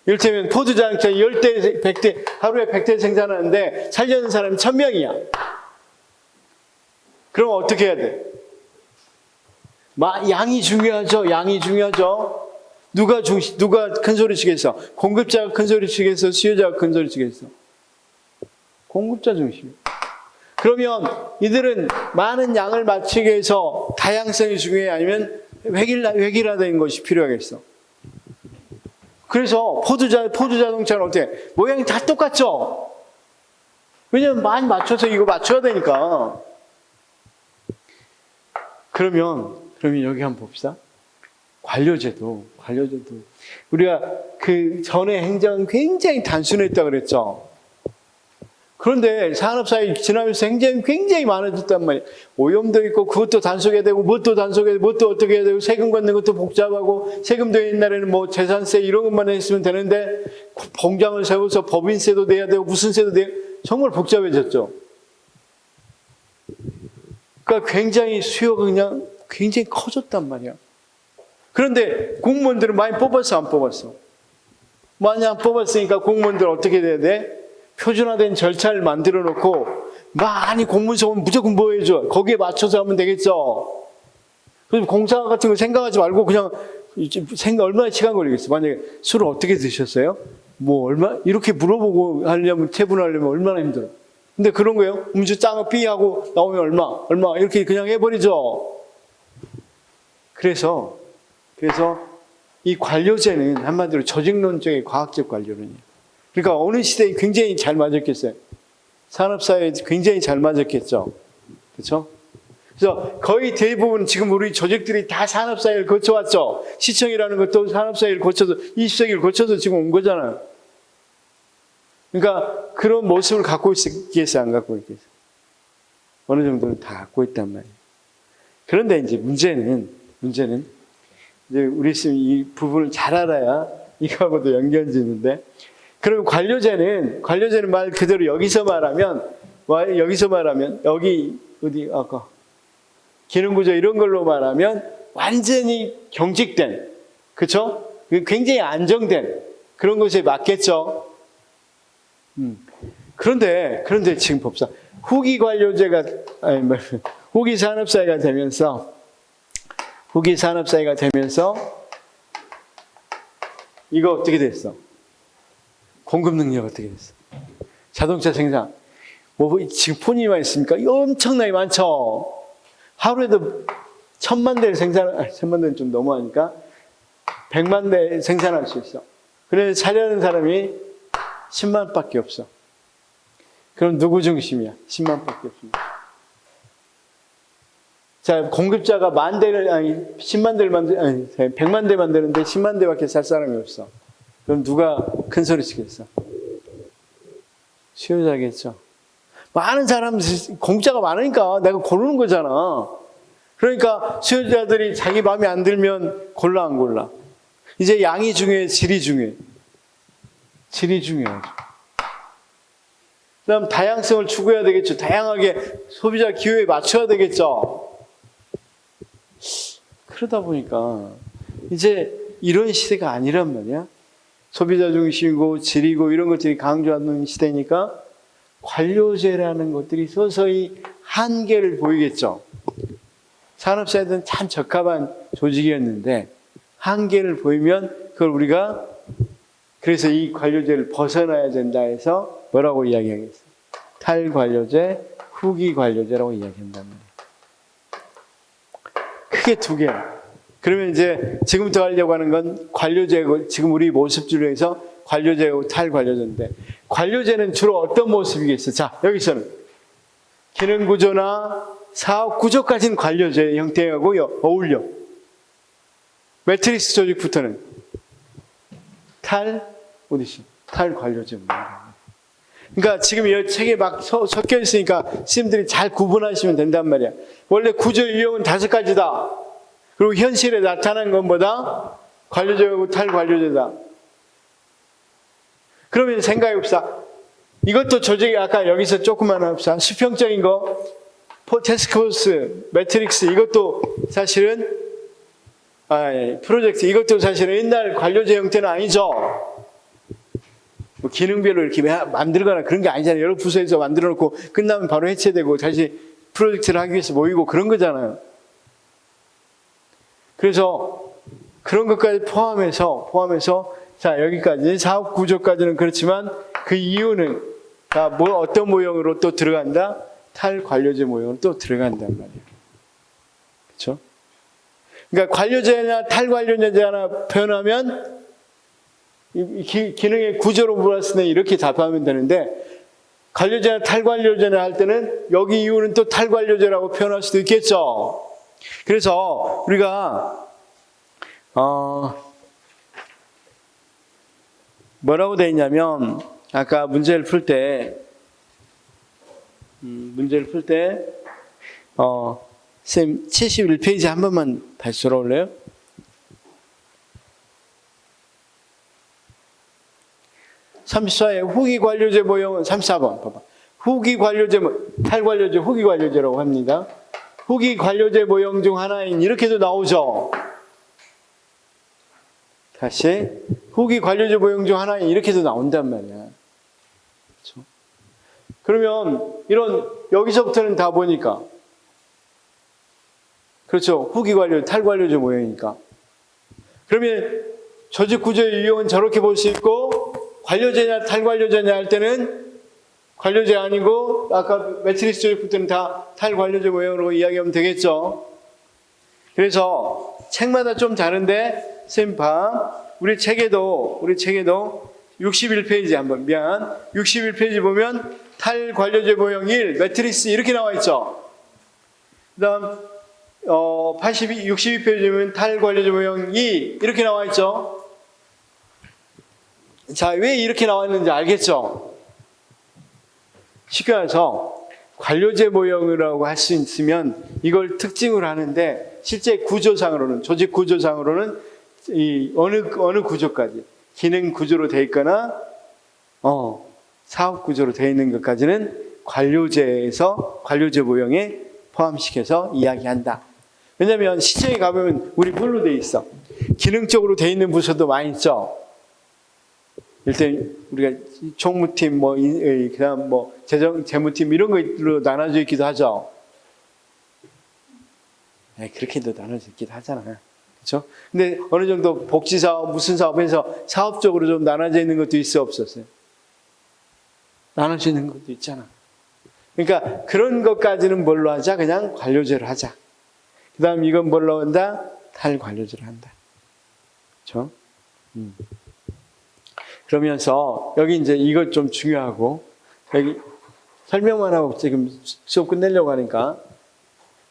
[SPEAKER 1] 이를테면 포드 자동차 10대, 100대, 하루에 100대 생산하는데 살려는 사람이 1000명이야. 그럼 어떻게 해야 돼? 양이 중요하죠. 양이 중요하죠. 누가 큰 소리 치겠어? 공급자가 큰 소리 치겠어? 수요자가 큰 소리 치겠어? 공급자 중심. 그러면 이들은 많은 양을 맞추기 위해서 다양성이 중요해? 아니면 획일화된 것이 필요하겠어? 그래서 포드 자동차는 어때? 모양이 다 똑같죠? 왜냐면 많이 맞춰서 이거 맞춰야 되니까. 그러면 여기 한번 봅시다. 관료제도. 우리가 그 전에 행정은 굉장히 단순했다고 그랬죠? 그런데 산업사회 지나면서 행정이 굉장히 많아졌단 말이에요. 오염도 있고 그것도 단속해야 되고 뭣도 단속해야 되고 뭣도 어떻게 해야 되고 세금 걷는 것도 복잡하고 세금도 옛날에는 재산세 이런 것만 했으면 되는데 공장을 세워서 법인세도 내야 되고 무슨 세도 내야 되고 정말 복잡해졌죠. 그러니까 굉장히 수요가 그냥 굉장히 커졌단 말이야. 그런데 공무원들은 많이 뽑았어 안 뽑았어? 많이 안 뽑았으니까 공무원들 어떻게 돼야 돼? 표준화된 절차를 만들어 놓고 많이 공문서 오면 무조건 뭐 해줘? 거기에 맞춰서 하면 되겠죠. 그래서 공사 같은 거 생각하지 말고 그냥 얼마나 시간 걸리겠어? 만약에 술을 어떻게 드셨어요? 이렇게 물어보고 하려면 체분하려면 얼마나 힘들어. 근데 그런 거예요. 음주 짱을 삐하고 나오면 얼마 이렇게 그냥 해버리죠. 그래서 이 관료제는 한마디로 조직론적인 과학적 관료론이에요. 그러니까 어느 시대에 굉장히 잘 맞았겠어요. 산업사회에 굉장히 잘 맞았겠죠. 그렇죠? 그래서 거의 대부분 지금 우리 조직들이 다 산업사회를 거쳐왔죠. 시청이라는 것도 산업사회를 거쳐서 20세기를 거쳐서 지금 온 거잖아요. 그러니까 그런 모습을 갖고 있겠어요? 안 갖고 있겠어요? 어느 정도는 다 갖고 있단 말이에요. 그런데 이제 문제는 이제 우리 이 부분을 잘 알아야 이거하고도 연결되는데 그럼 관료제는 말 그대로 여기서 말하면 여기 어디 아까 기능구조 이런 걸로 말하면 완전히 경직된, 그렇죠? 굉장히 안정된 그런 것에 맞겠죠. 그런데 지금 봅시다. 후기 관료제가 후기 산업사회가 되면서 이거 어떻게 됐어? 공급 능력 어떻게 됐어? 자동차 생산. 지금 폰이만 있으니까 엄청나게 많죠. 하루에도 1000만 대를 1000만 대는 좀 너무하니까 100만 대 생산할 수 있어. 그래서 사려는 사람이 10만 밖에 없어. 그럼 누구 중심이야? 10만 밖에 없습니다. 자, 공급자가 10만 대를 100만 대 만드는데 10만 대밖에 살 사람이 없어. 그럼 누가 큰 소리 치겠어? 수요자겠죠. 많은 사람, 공짜가 많으니까 내가 고르는 거잖아. 그러니까 수요자들이 자기 마음에 안 들면 골라 안 골라. 이제 양이 중요해, 질이 중요해. 질이 중요하죠. 그다음 다양성을 추구해야 되겠죠. 다양하게 소비자 기호에 맞춰야 되겠죠. 그러다 보니까 이제 이런 시대가 아니란 말이야. 소비자 중심이고 질이고 이런 것들이 강조하는 시대니까 관료제라는 것들이 서서히 한계를 보이겠죠. 산업사회는 참 적합한 조직이었는데 한계를 보이면 그걸 우리가 그래서 이 관료제를 벗어나야 된다 해서 뭐라고 이야기하겠어요? 탈관료제, 후기관료제라고 이야기한단 말이에요. 크게 두 개야. 그러면 이제 지금부터 하려고 하는 건 관료제고 지금 우리 모습주로 해서 관료제고 탈관료제인데 관료제는 주로 어떤 모습이겠어요? 자, 여기서는 기능구조나 사업구조까지는 관료제 형태하고 어울려. 매트릭스 조직부터는 탈관료제입니다. 그러니까 지금 이 책에 막 섞여 있으니까 스님들이 잘 구분하시면 된단 말이야. 원래 구조 유형은 5가지다. 그리고 현실에 나타난 것보다 관료제하고 탈관료제다. 그러면 생각해 봅시다. 이것도 조직이 아까 여기서 조금만 합시다. 수평적인 거, 태스크포스, 매트릭스 이것도 사실은 프로젝트 이것도 사실은 옛날 관료제 형태는 아니죠. 뭐 기능별로 이렇게 만들거나 그런 게 아니잖아요. 여러 부서에서 만들어 놓고 끝나면 바로 해체되고 다시 프로젝트를 하기 위해서 모이고 그런 거잖아요. 그래서 그런 것까지 포함해서 자 여기까지 사업 구조까지는 그렇지만 그 이유는 어떤 모형으로 또 들어간다? 탈관료제 모형으로 또 들어간단 말이에요. 그렇죠? 그러니까 관료제나 탈관료제 하나 표현하면 기능의 구조로 물었을 때 이렇게 답하면 되는데 관료제나 탈관료제나 할 때는 여기 이유는 또 탈관료제라고 표현할 수도 있겠죠. 그래서 우리가 뭐라고 되어 있냐면 아까 문제를 풀 때 선생님 71페이지 한 번만 다시 돌아올래요? (34의) 후기관료제 모형은 34번 봐봐. 후기관료제 탈관료제 후기관료제라고 합니다. 후기관료제 모형 중 하나인 이렇게도 나오죠. 다시 후기관료제 모형 중 하나인 이렇게도 나온단 말이야. 그렇죠? 그러면 이런 여기서부터는 다 보니까 그렇죠. 후기관료 탈관료제 모형이니까. 그러면 조직구조의 유형은 저렇게 볼 수 있고 관료제냐 탈관료제냐 할 때는 관료제 아니고 아까 매트릭스 조직부터는 다 탈관료제 모형으로 이야기하면 되겠죠. 그래서 책마다 좀 다른데 선생님 우리 책에도 61페이지 한번 61페이지 보면 탈관료제 모형 1 매트릭스 이렇게 나와 있죠. 그다음 62페이지 보면 탈관료제 모형 2 이렇게 나와 있죠. 자, 왜 이렇게 나와 있는지 알겠죠? 쉽게 말해서 관료제 모형이라고 할 수 있으면 이걸 특징으로 하는데 실제 구조상으로는 조직 구조상으로는 이 어느 구조까지 기능 구조로 되어 있거나 사업 구조로 되어 있는 것까지는 관료제에서 관료제 모형에 포함시켜서 이야기한다. 왜냐면 시청에 가보면 우리 뭘로 돼 있어? 기능적으로 돼 있는 부서도 많이 있죠. 일단 우리가 총무팀, 그다음 재무팀 이런 거로 나눠져 있기도 하죠. 그렇게도 나눠져 있기도 하잖아. 그렇죠? 근데 어느 정도 복지사업, 무슨 사업에서 사업적으로 좀 나눠져 있는 것도 있어, 없었어요? 나눠져 있는 것도 있잖아. 그러니까 그런 것까지는 뭘로 하자? 그냥 관료제로 하자. 그 다음 이건 뭘로 한다? 탈관료제로 한다. 그렇죠? 그러면서 여기 이제 이것 좀 중요하고, 여기 설명만 하고 지금 수업 끝내려고 하니까,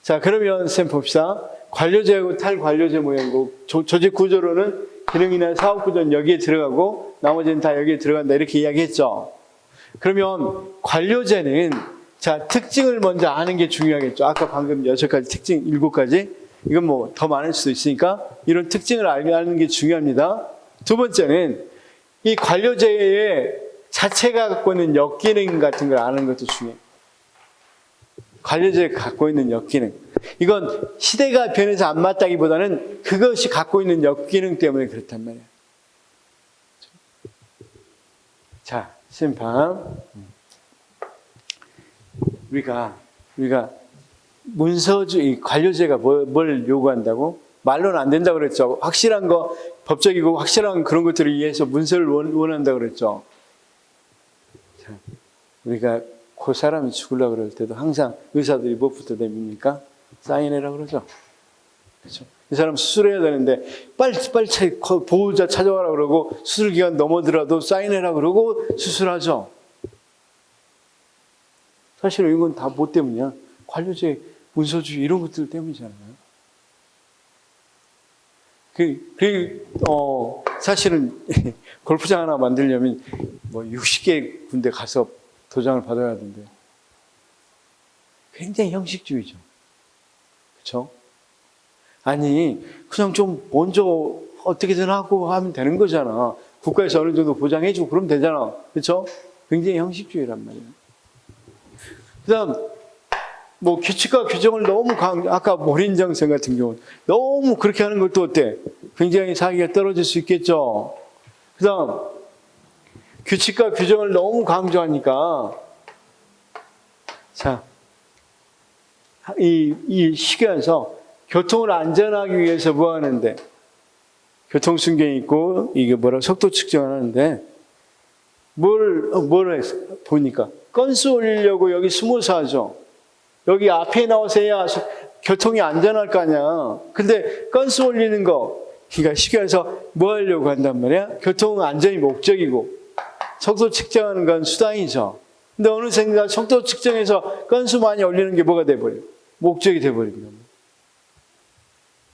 [SPEAKER 1] 자, 그러면 쌤 봅시다. 관료제하고 탈관료제 모양이고, 조직 구조로는 기능이나 사업 구조는 여기에 들어가고 나머지는 다 여기에 들어간다 이렇게 이야기했죠. 그러면 관료제는 자, 특징을 먼저 아는 게 중요하겠죠. 아까 방금 6가지 특징, 7가지. 이건 뭐 더 많을 수도 있으니까 이런 특징을 아는 게 중요합니다. 두 번째는 이 관료제의 자체가 갖고 있는 역기능 같은 걸 아는 것도 중요해요. 관료제가 갖고 있는 역기능. 이건 시대가 변해서 안 맞다기보다는 그것이 갖고 있는 역기능 때문에 그렇단 말이에요. 자, 심판. 우리가 문서주의 관료제가 뭘 요구한다고? 말로는 안 된다고 그랬죠. 확실한 거, 법적이고 확실한 그런 것들을 위해서 문서를 원한다고 그랬죠. 자, 우리가 그 사람이 죽으려고 그럴 때도 항상 의사들이 무엇부터 됩니까? 사인해라 그러죠. 그렇죠? 이 사람 수술해야 되는데 빨리 보호자 찾아와라 그러고 수술 기간 넘어더라도 사인해라 그러고 수술하죠. 사실은 이건 다 뭐 때문이야? 관료제, 문서주의 이런 것들 때문이잖아요. 사실은 골프장 하나 만들려면 뭐 60개 군데 가서 도장을 받아야 하는데 굉장히 형식주의죠. 그렇죠? 아니 그냥 좀 먼저 어떻게든 하고 하면 되는 거잖아. 국가에서 어느 정도 보장해주고 그러면 되잖아. 그렇죠? 굉장히 형식주의란 말이에요. 그다음 뭐 규칙과 규정을 너무 아까 몰인정성 같은 경우는 너무 그렇게 하는 것도 어때? 굉장히 사기가 떨어질 수 있겠죠. 그다음 규칙과 규정을 너무 강조하니까 자, 이 시계에서 교통을 안전하기 위해서 뭐 하는데? 교통순경이 있고 이게 속도 측정하는데 뭘 했어? 보니까 건수 올리려고 여기 숨어서 하죠. 여기 앞에 나와서 해야 교통이 안전할 거 아니야. 근데 건수 올리는 거, 그러니까 시계에서 뭐 하려고 한단 말이야? 교통 안전이 목적이고 속도 측정하는 건 수단이죠. 근데 어느 순간 속도 측정해서 건수 많이 올리는 게 뭐가 돼버려? 목적이 돼버린 겁니다.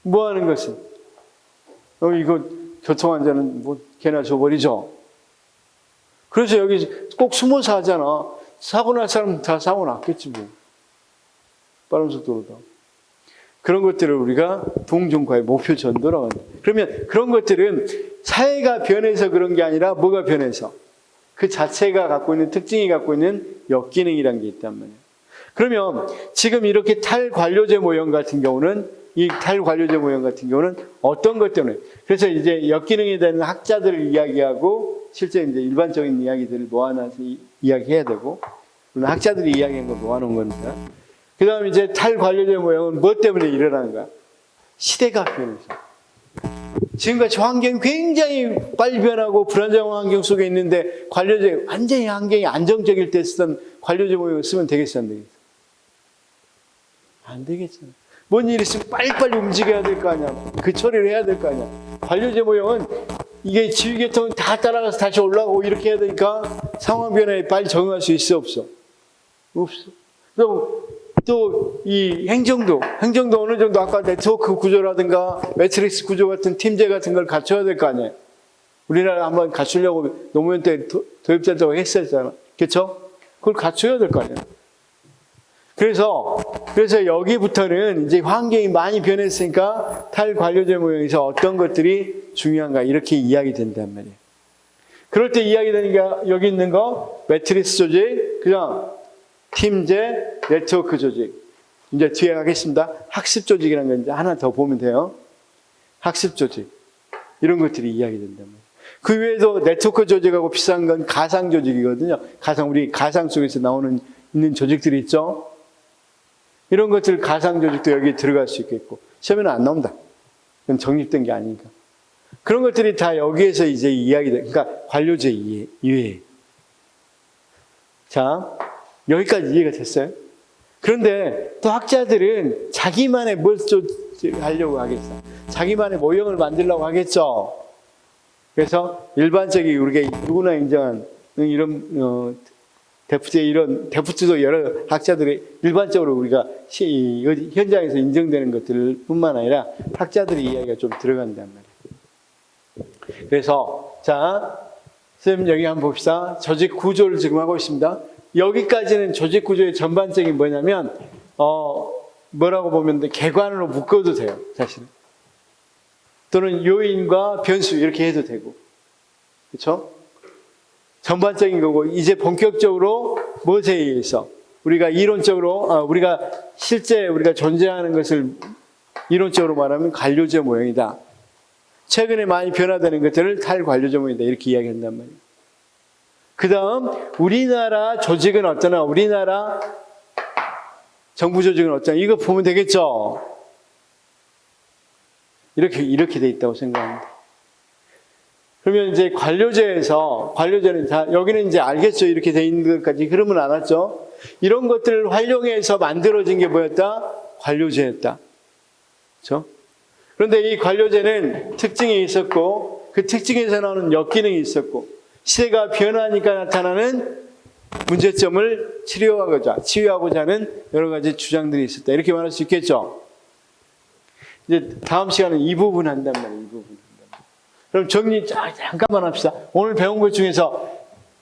[SPEAKER 1] 뭐 하는 것은? 이거 교통 안전은 뭐 개나 줘버리죠. 그래서 여기 꼭 숨어서 하잖아. 사고 날 사람 다 사고 났겠지 뭐. 빠른 속도로다. 그런 것들을 우리가 동종과의 목표 전도라고 합니다. 그러면 그런 것들은 사회가 변해서 그런 게 아니라 뭐가 변해서? 그 자체가 갖고 있는 특징이 갖고 있는 역기능이라는 게 있단 말이에요. 그러면 지금 이렇게 탈관료제 모형 같은 경우는 어떤 것 때문에? 그래서 이제 역기능에 대한 학자들을 이야기하고 실제 이제 일반적인 이야기들을 모아놔서 이야기해야 되고 물론 학자들이 이야기한 걸 모아놓은 겁니다. 그 다음에 이제 탈관료제 모형은 뭐 때문에 일어나는가? 시대가 변해서. 지금같이 환경이 굉장히 빨리 변하고 불안정한 환경 속에 있는데 관료제, 완전히 환경이 안정적일 때 쓰던 관료제 모형을 쓰면 되겠어, 안 되겠어? 안 되겠잖아. 뭔 일이 있으면 빨리빨리 움직여야 될 거 아니야. 그 처리를 해야 될 거 아니야. 관료제 모형은 이게 지휘계통이 다 따라가서 다시 올라가고 이렇게 해야 되니까 상황 변화에 빨리 적응할 수 있어, 없어? 없어. 또 이 행정도 어느 정도 아까 네트워크 구조라든가 매트릭스 구조 같은 팀제 같은 걸 갖춰야 될 거 아니에요. 우리나라 한번 갖추려고 노무현 때 도입된다고 했었잖아. 그렇죠? 그걸 갖춰야 될 거 아니에요. 그래서 여기부터는 이제 환경이 많이 변했으니까 탈관료제 모형에서 어떤 것들이 중요한가 이렇게 이야기된단 말이에요. 그럴 때 이야기되는 게 여기 있는 거 매트리스 조직, 그냥 팀제, 네트워크 조직. 이제 뒤에 하겠습니다. 학습 조직이라는 건 이제 하나 더 보면 돼요. 학습 조직. 이런 것들이 이야기된단 말이에요. 그 외에도 네트워크 조직하고 비슷한 건 가상 조직이거든요. 우리 가상 속에서 있는 조직들이 있죠. 이런 것들 가상 조직도 여기 들어갈 수 있겠고, 시험에는 안 나온다. 그건 정립된 게 아니니까. 그런 것들이 다 여기에서 이제 이야기돼. 그러니까 관료제 이외에. 자, 여기까지 이해가 됐어요? 그런데 또 학자들은 자기만의 뭘 하려고 하겠어. 자기만의 모형을 만들려고 하겠죠. 그래서 일반적인 우리가 누구나 인정한 이런 데프트도 여러 학자들이 일반적으로 우리가 현장에서 인정되는 것들 뿐만 아니라 학자들의 이야기가 좀 들어간단 말이에요. 그래서 자, 선생님 여기 한번 봅시다. 조직 구조를 지금 하고 있습니다. 여기까지는 조직 구조의 전반적인 뭐냐면 뭐라고 보면 개관으로 묶어도 돼요. 사실은. 또는 요인과 변수 이렇게 해도 되고. 그렇죠? 전반적인 거고 이제 본격적으로 무엇에 의해서 우리가 이론적으로 우리가 실제 우리가 존재하는 것을 이론적으로 말하면 관료제 모형이다. 최근에 많이 변화되는 것들을 탈관료제 모형이다. 이렇게 이야기한단 말이에요. 그 다음 우리나라 조직은 어떠나 우리나라 정부 조직은 어떠나 이거 보면 되겠죠. 이렇게 돼 있다고 생각합니다. 그러면 이제 관료제는 다 여기는 이제 알겠죠. 이렇게 돼 있는 것까지 그러면 안 왔죠. 이런 것들을 활용해서 만들어진 게 뭐였다? 관료제였다. 그렇죠? 그런데 이 관료제는 특징이 있었고 그 특징에서 나오는 역기능이 있었고 시대가 변하니까 나타나는 문제점을 치유하고자 하는 여러 가지 주장들이 있었다. 이렇게 말할 수 있겠죠. 이제 다음 시간은 이 부분 한단 말이에요. 이 부분. 그럼 정리 잠깐만 합시다. 오늘 배운 것 중에서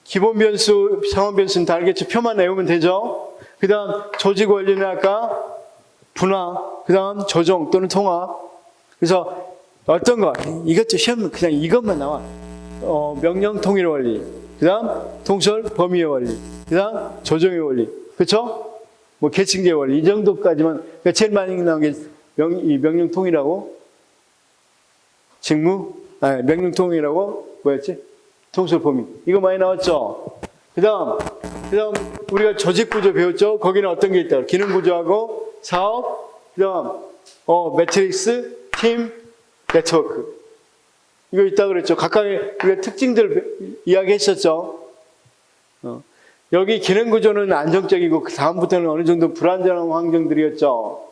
[SPEAKER 1] 기본 변수, 상원 변수는 다 알겠죠? 표만 외우면 되죠? 그 다음 조직 원리는 아까 분화, 그 다음 조정 또는 통합. 그래서 어떤 거, 이것도 시험 그냥 이것만 나와. 명령 통일 원리, 그 다음 통솔 범위의 원리, 그 다음 조정의 원리. 그렇죠? 뭐 계층제 원리 이 정도까지만. 그러니까 제일 많이 나온 게 명령 통일하고 명령 통일하고 뭐였지? 통솔 범위. 이거 많이 나왔죠? 그 다음 우리가 조직 구조 배웠죠? 거기는 어떤 게 있다? 기능 구조하고 사업, 그 다음 매트릭스, 팀, 네트워크. 이거 있다 그랬죠? 각각의 우리가 특징들 이야기했었죠? 여기 기능 구조는 안정적이고 그 다음부터는 어느 정도 불안정한 환경들이었죠?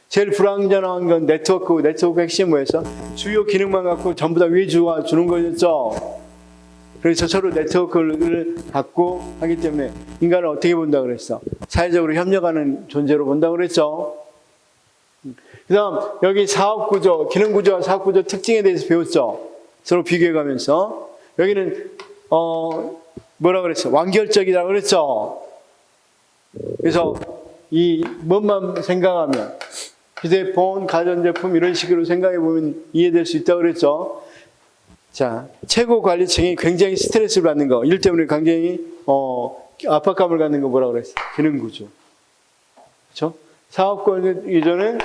[SPEAKER 1] 제일 불안정한 건 네트워크 핵심 뭐였어? 주요 기능만 갖고 전부 다 위주화 주는 거였죠. 그래서 서로 네트워크를 갖고 하기 때문에 인간을 어떻게 본다 그랬어? 사회적으로 협력하는 존재로 본다 그랬죠. 그 다음 여기 사업구조, 기능구조와 사업구조 특징에 대해서 배웠죠. 서로 비교해가면서 여기는 뭐라 그랬어? 완결적이라고 그랬죠. 그래서 이 것만 생각하면 휴대폰, 가전제품 이런 식으로 생각해보면 이해될 수 있다고 그랬죠. 자, 최고 관리층이 굉장히 스트레스를 받는 거, 일 때문에 굉장히 압박감을 갖는 거 뭐라고 그랬어? 기능구조. 그렇죠? 사업구조는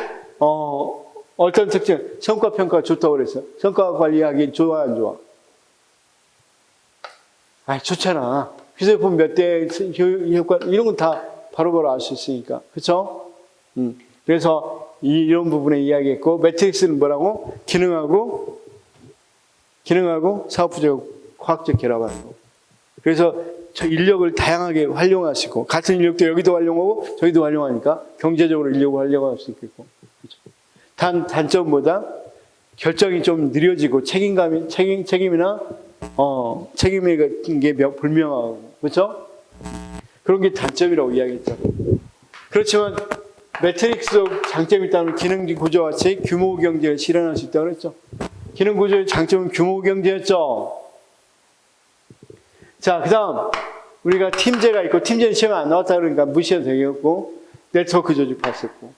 [SPEAKER 1] 어떤 특징? 성과평가 좋다고 그랬어. 성과 관리하기 좋아 안 좋아? 좋잖아. 휴대폰 몇 대 효과 이런 건 다 바로바로 알 수 있으니까. 그렇죠? 그래서 이런 부분에 이야기했고 매트릭스는 뭐라고? 기능하고 사업부적 과학적 결합하는 거. 그래서 저 인력을 다양하게 활용하시고 같은 인력도 여기도 활용하고 저기도 활용하니까 경제적으로 인력을 활용할 수 있겠고. 그렇죠? 단점보다 결정이 좀 느려지고 책임이나 책임이 같은 게 불명하고 그렇죠? 그런 게 단점이라고 이야기했죠. 그렇지만 매트릭스도 장점이 있다면 기능 구조와 같이 규모 경제를 실현할 수 있다고 그랬죠. 기능 구조의 장점은 규모 경제였죠. 자, 그 다음 우리가 팀제가 있고 팀제는 시험에 안 나왔다 그러니까 무시해도 되겠고 네트워크 조직 봤었고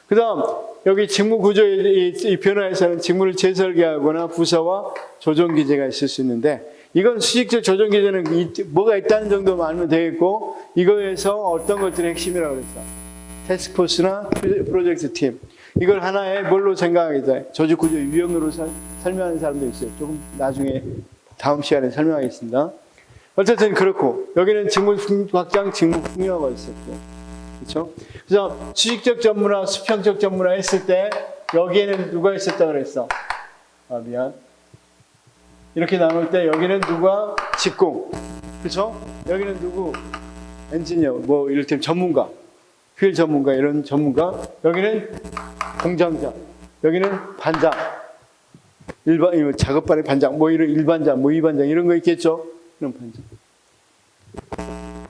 [SPEAKER 1] 그 다음 여기 직무 구조의 이 변화에서는 직무를 재설계하거나 부서와 조정 기제가 있을 수 있는데 이건 수직적 조정 기제는 뭐가 있다는 정도만 알면 되겠고 이거에서 어떤 것들이 핵심이라고 그랬어? 태스크포스나 프로젝트 팀. 이걸 하나의 뭘로 생각하게 돼? 조직 구조 유형으로 설명하는 사람도 있어요. 조금 나중에 다음 시간에 설명하겠습니다. 어쨌든 그렇고 여기는 직무 확장, 직무 풍요화가 있었고, 그렇죠? 그래서 수직적 전문화, 수평적 전문화 했을 때 여기에는 누가 있었다 그랬어? 아 미안. 이렇게 나눌 때 여기는 누가 직공, 그렇죠? 여기는 누구? 엔지니어, 뭐 이를테면 전문가, 필 전문가 이런 전문가. 여기는 공장장, 여기는 반장, 일반 작업반의 반장, 뭐 이런 일반장, 뭐 이반장 이런 거 있겠죠? 이런 반장.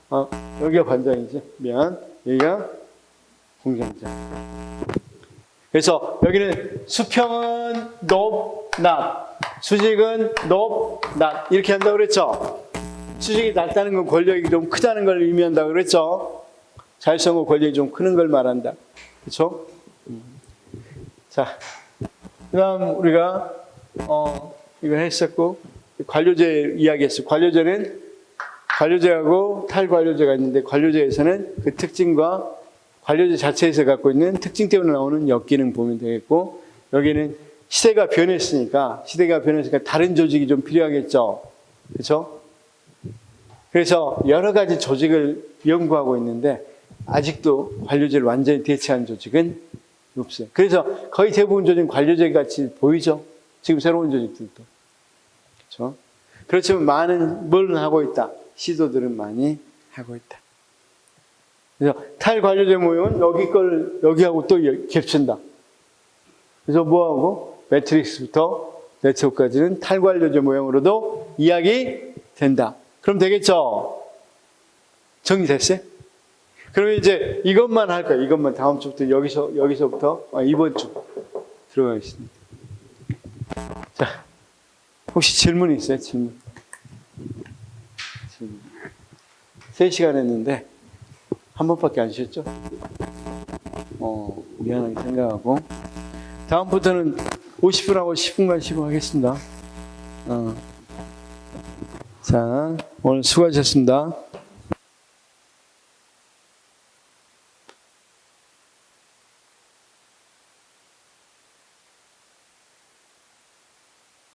[SPEAKER 1] 아 여기가 반장이지. 미안. 여기가 공장장. 그래서 여기는 수평은 높, 낮, 수직은 높, 낮 이렇게 한다고 그랬죠. 수직이 낮다는 건 권력이 좀 크다는 걸 의미한다고 그랬죠. 자율성과 권력이 좀 크는 걸 말한다. 그렇죠? 자, 그다음 우리가 이거 했었고 관료제 이야기했어요. 관료제하고 탈관료제가 있는데 관료제에서는 그 특징과 관료제 자체에서 갖고 있는 특징 때문에 나오는 역기능 보면 되겠고, 여기는 시대가 변했으니까 다른 조직이 좀 필요하겠죠. 그렇죠? 그래서 여러 가지 조직을 연구하고 있는데 아직도 관료제를 완전히 대체한 조직은 없어요. 그래서 거의 대부분 조직은 관료제 같이 보이죠. 지금 새로운 조직들도. 그렇죠? 그렇지만 많은 뭘 하고 있다. 시도들은 많이 하고 있다. 그래서 탈관료제 모형은 여기 걸 여기하고 또 겹친다. 그래서 뭐하고 매트릭스부터 네트워크까지는 탈관료제 모형으로도 이야기 된다. 그럼 되겠죠? 정리됐어요? 그러면 이제 이것만 할 거예요. 이것만 다음 주부터 여기서부터 이번 주 들어가겠습니다. 자, 혹시 질문 있어요? 질문. 3시간 했는데 한 번밖에 안 쉬었죠? 미안하게 생각하고 다음부터는 50분 하고 10분간 쉬고 하겠습니다. 자, 오늘 수고하셨습니다.